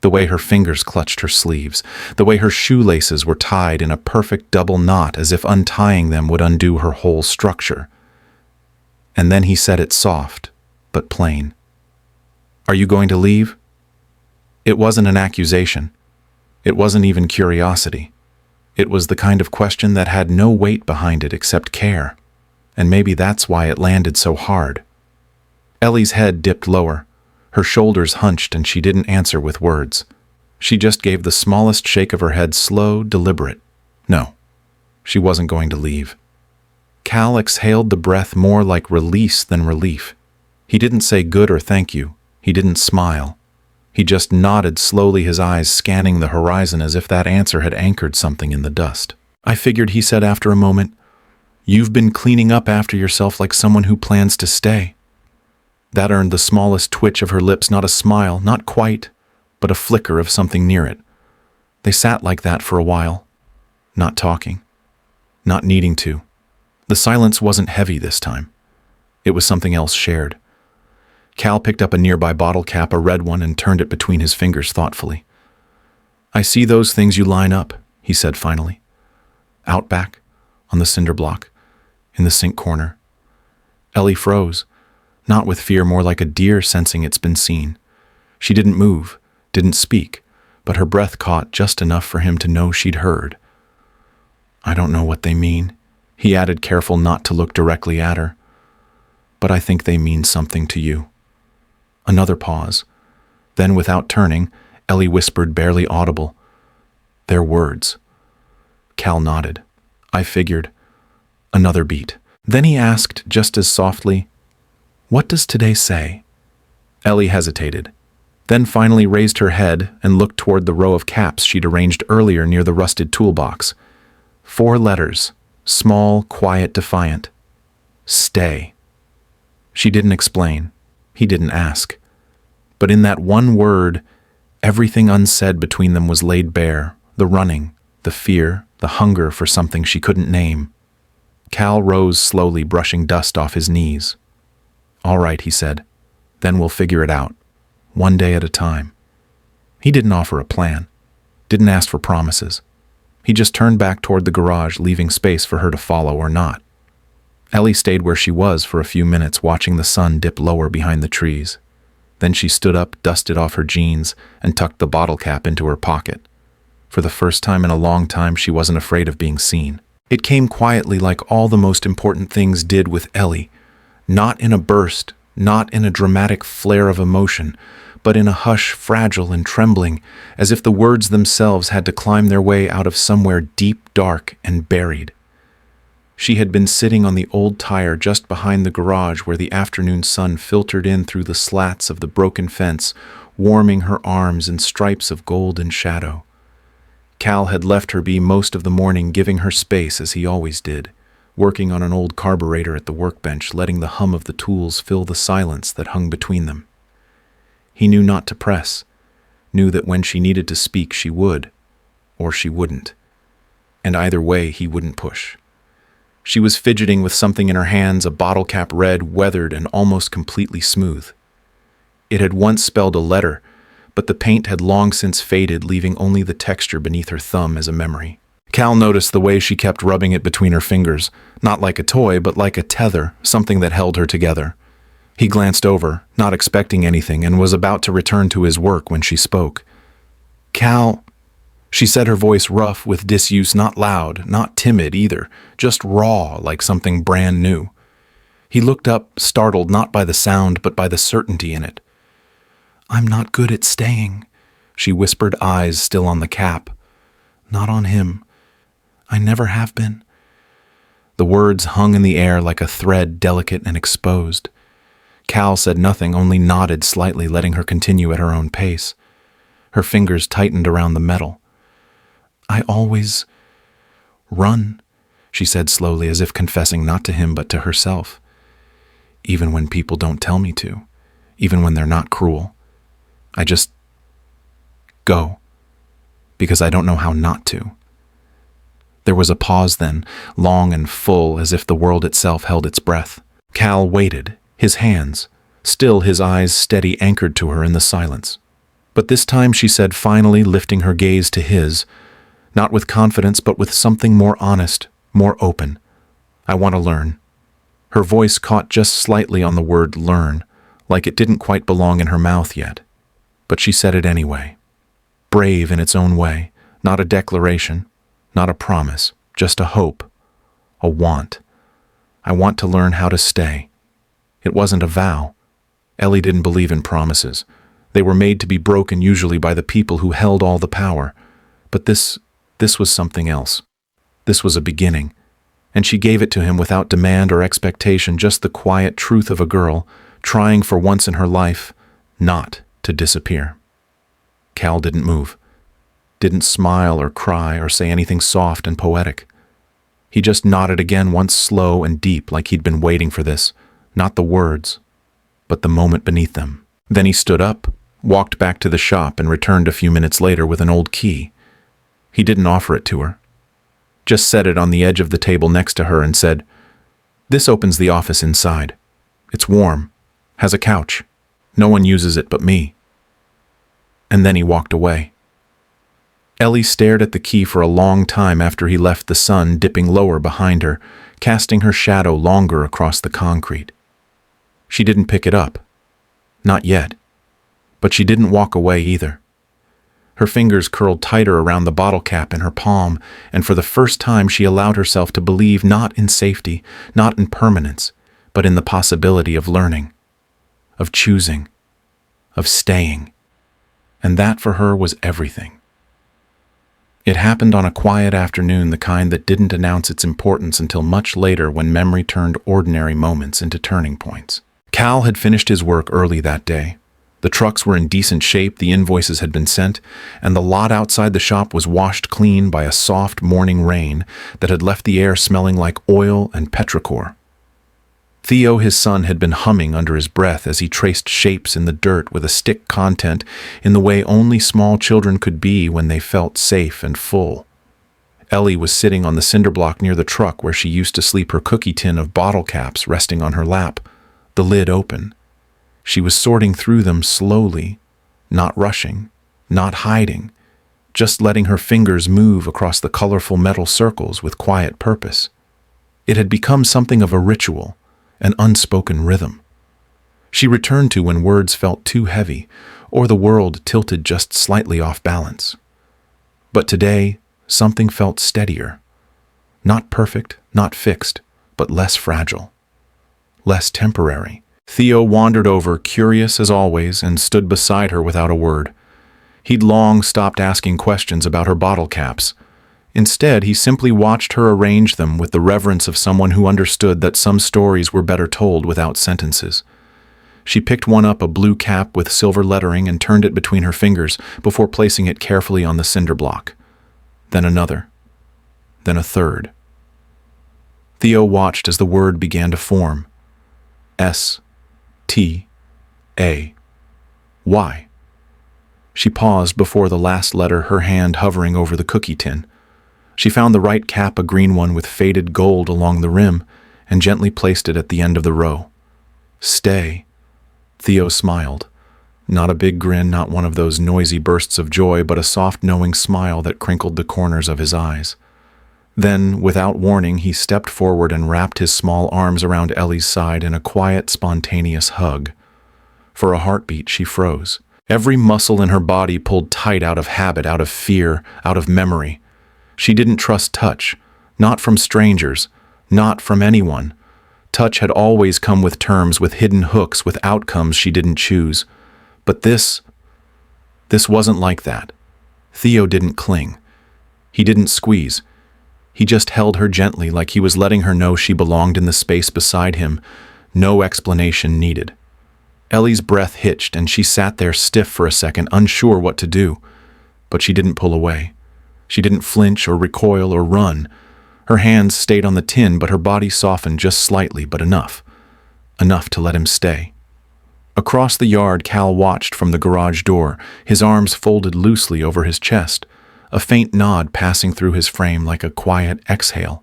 Speaker 1: The way her fingers clutched her sleeves, the way her shoelaces were tied in a perfect double knot as if untying them would undo her whole structure. And then he said it soft, but plain. "Are you going to leave?" It wasn't an accusation. It wasn't even curiosity. It was the kind of question that had no weight behind it except care. And maybe that's why it landed so hard. Ellie's head dipped lower. Her shoulders hunched, and she didn't answer with words. She just gave the smallest shake of her head, slow, deliberate. No, she wasn't going to leave. Cal exhaled the breath more like release than relief. He didn't say good or thank you. He didn't smile. He just nodded slowly, his eyes scanning the horizon as if that answer had anchored something in the dust. "I figured," he said after a moment, "you've been cleaning up after yourself like someone who plans to stay." That earned the smallest twitch of her lips, not a smile, not quite, but a flicker of something near it. They sat like that for a while, not talking, not needing to. The silence wasn't heavy this time. It was something else shared. Cal picked up a nearby bottle cap, a red one, and turned it between his fingers thoughtfully. "I see those things you line up," he said finally. "Out back, on the cinder block, in the sink corner." Ellie froze, not with fear, more like a deer sensing it's been seen. She didn't move, didn't speak, but her breath caught just enough for him to know she'd heard. "I don't know what they mean," he added, careful not to look directly at her. "But I think they mean something to you." Another pause. Then, without turning, Ellie whispered, barely audible, "They're words." Cal nodded. "I figured." Another beat. Then he asked, just as softly, "What does today say?" Ellie hesitated, then finally raised her head and looked toward the row of caps she'd arranged earlier near the rusted toolbox. 4 letters, small, quiet, defiant. Stay. She didn't explain. He didn't ask. But in that one word, everything unsaid between them was laid bare, the running, the fear, the hunger for something she couldn't name. Cal rose slowly, brushing dust off his knees. "All right," he said. "Then we'll figure it out. One day at a time." He didn't offer a plan, didn't ask for promises. He just turned back toward the garage, leaving space for her to follow or not. Ellie stayed where she was for a few minutes, watching the sun dip lower behind the trees. Then she stood up, dusted off her jeans, and tucked the bottle cap into her pocket. For the first time in a long time, she wasn't afraid of being seen. It came quietly, like all the most important things did with Ellie. Not in a burst, not in a dramatic flare of emotion, but in a hush, fragile and trembling, as if the words themselves had to climb their way out of somewhere deep, dark, and buried. She had been sitting on the old tire just behind the garage where the afternoon sun filtered in through the slats of the broken fence, warming her arms in stripes of gold and shadow. Cal had left her be most of the morning, giving her space as he always did, working on an old carburetor at the workbench, letting the hum of the tools fill the silence that hung between them. He knew not to press, knew that when she needed to speak she would, or she wouldn't. And either way he wouldn't push. She was fidgeting with something in her hands, a bottle cap red, weathered, and almost completely smooth. It had once spelled a letter, but the paint had long since faded, leaving only the texture beneath her thumb as a memory. Cal noticed the way she kept rubbing it between her fingers, not like a toy, but like a tether, something that held her together. He glanced over, not expecting anything, and was about to return to his work when she spoke. "Cal," she said, her voice rough with disuse, not loud, not timid either, just raw, like something brand new. He looked up, startled not by the sound, but by the certainty in it. "I'm not good at staying," she whispered, eyes still on the cap. "Not on him. I never have been." The words hung in the air like a thread, delicate and exposed. Cal said nothing, only nodded slightly, letting her continue at her own pace. Her fingers tightened around the metal. "I always run," she said slowly, as if confessing not to him but to herself. "Even when people don't tell me to, even when they're not cruel. I just go, because I don't know how not to." There was a pause then, long and full, as if the world itself held its breath. Cal waited, his hands, still his eyes steady, anchored to her in the silence. But this time she said, finally lifting her gaze to his, not with confidence but with something more honest, more open, "I want to learn." Her voice caught just slightly on the word learn, like it didn't quite belong in her mouth yet. But she said it anyway. Brave in its own way, not a declaration, not a promise, just a hope, a want. "I want to learn how to stay." It wasn't a vow. Ellie didn't believe in promises. They were made to be broken, usually by the people who held all the power. But this was something else. This was a beginning, and she gave it to him without demand or expectation, just the quiet truth of a girl trying for once in her life not to disappear. Cal didn't move, didn't smile or cry or say anything soft and poetic. He just nodded again, once slow and deep, like he'd been waiting for this, not the words, but the moment beneath them. Then he stood up, walked back to the shop, and returned a few minutes later with an old key. He didn't offer it to her, just set it on the edge of the table next to her and said, "This opens the office inside. It's warm, has a couch. No one uses it but me." And then he walked away. Ellie stared at the key for a long time after he left, the sun dipping lower behind her, casting her shadow longer across the concrete. She didn't pick it up. Not yet. But she didn't walk away either. Her fingers curled tighter around the bottle cap in her palm, and for the first time she allowed herself to believe not in safety, not in permanence, but in the possibility of learning, of choosing, of staying. And that for her was everything. It happened on a quiet afternoon, the kind that didn't announce its importance until much later when memory turned ordinary moments into turning points. Cal had finished his work early that day. The trucks were in decent shape, the invoices had been sent, and the lot outside the shop was washed clean by a soft morning rain that had left the air smelling like oil and petrichor. Theo, his son, had been humming under his breath as he traced shapes in the dirt with a stick content in the way only small children could be when they felt safe and full. Ellie was sitting on the cinder block near the truck where she used to sleep, her cookie tin of bottle caps resting on her lap, the lid open. She was sorting through them slowly, not rushing, not hiding, just letting her fingers move across the colorful metal circles with quiet purpose. It had become something of a ritual, an unspoken rhythm. She returned to when words felt too heavy or the world tilted just slightly off balance. But today, something felt steadier. Not perfect, not fixed, but less fragile. Less temporary. Theo wandered over, curious as always, and stood beside her without a word. He'd long stopped asking questions about her bottle caps. Instead, he simply watched her arrange them with the reverence of someone who understood that some stories were better told without sentences. She picked one up, a blue cap with silver lettering, and turned it between her fingers before placing it carefully on the cinder block. Then another. Then a third. Theo watched as the word began to form. S-T-A-Y. She paused before the last letter, her hand hovering over the cookie tin. She found the right cap, a green one with faded gold along the rim, and gently placed it at the end of the row. Stay. Theo smiled. Not a big grin, not one of those noisy bursts of joy, but a soft, knowing smile that crinkled the corners of his eyes. Then, without warning, he stepped forward and wrapped his small arms around Ellie's side in a quiet, spontaneous hug. For a heartbeat, she froze. Every muscle in her body pulled tight out of habit, out of fear, out of memory. She didn't trust touch, not from strangers, not from anyone. Touch had always come with terms, with hidden hooks, with outcomes she didn't choose. But this wasn't like that. Theo didn't cling. He didn't squeeze. He just held her gently, like he was letting her know she belonged in the space beside him. No explanation needed. Ellie's breath hitched, and she sat there stiff for a second, unsure what to do. But she didn't pull away. She didn't flinch or recoil or run. Her hands stayed on the tin, but her body softened just slightly, but enough. Enough to let him stay. Across the yard, Cal watched from the garage door, his arms folded loosely over his chest, a faint nod passing through his frame like a quiet exhale.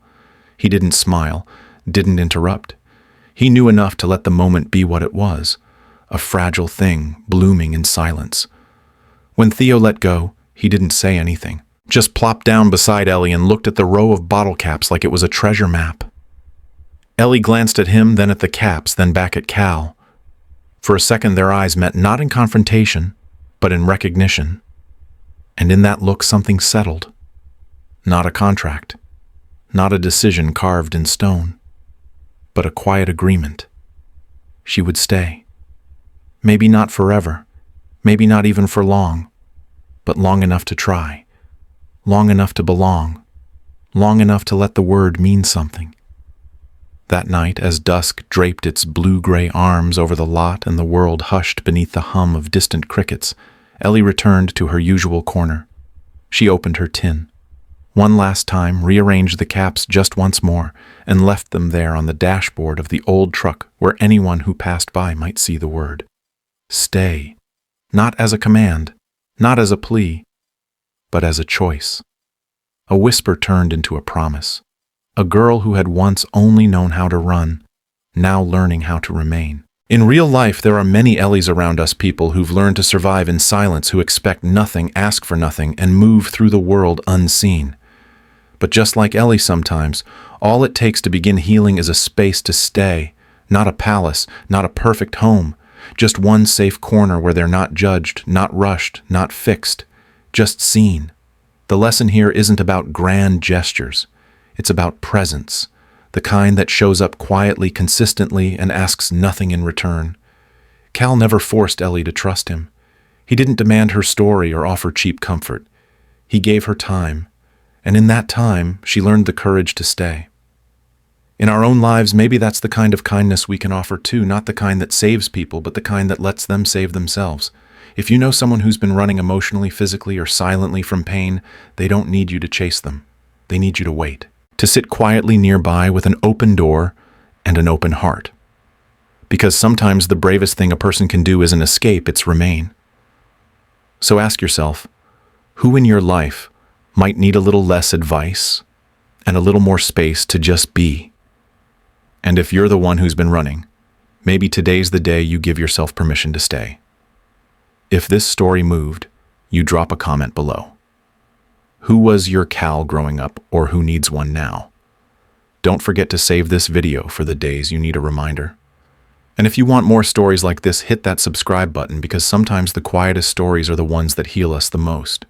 Speaker 1: He didn't smile, didn't interrupt. He knew enough to let the moment be what it was, a fragile thing blooming in silence. When Theo let go, he didn't say anything. Just plopped down beside Ellie and looked at the row of bottle caps like it was a treasure map. Ellie glanced at him, then at the caps, then back at Cal. For a second their eyes met, not in confrontation, but in recognition. And in that look something settled. Not a contract, not a decision carved in stone, but a quiet agreement. She would stay. Maybe not forever, maybe not even for long, but long enough to try. Long enough to belong, long enough to let the word mean something. That night, as dusk draped its blue-gray arms over the lot and the world hushed beneath the hum of distant crickets, Ellie returned to her usual corner. She opened her tin. One last time, rearranged the caps just once more, and left them there on the dashboard of the old truck where anyone who passed by might see the word. Stay. Not as a command, not as a plea, but as a choice. A whisper turned into a promise. A girl who had once only known how to run, now learning how to remain. In real life, there are many Ellies around us, people who've learned to survive in silence, who expect nothing, ask for nothing, and move through the world unseen. But just like Ellie sometimes, all it takes to begin healing is a space to stay, not a palace, not a perfect home, just one safe corner where they're not judged, not rushed, not fixed, just seen. The lesson here isn't about grand gestures. It's about presence, the kind that shows up quietly, consistently, and asks nothing in return. Cal never forced Ellie to trust him. He didn't demand her story or offer cheap comfort. He gave her time, and in that time, she learned the courage to stay. In our own lives, maybe that's the kind of kindness we can offer too, not the kind that saves people, but the kind that lets them save themselves. If you know someone who's been running emotionally, physically, or silently from pain, they don't need you to chase them. They need you to wait, to sit quietly nearby with an open door and an open heart. Because sometimes the bravest thing a person can do isn't escape, it's remain. So ask yourself, who in your life might need a little less advice and a little more space to just be? And if you're the one who's been running, maybe today's the day you give yourself permission to stay. If this story moved, you drop a comment below. Who was your Cal growing up, or who needs one now? Don't forget to save this video for the days you need a reminder. And if you want more stories like this, hit that subscribe button, because sometimes the quietest stories are the ones that heal us the most.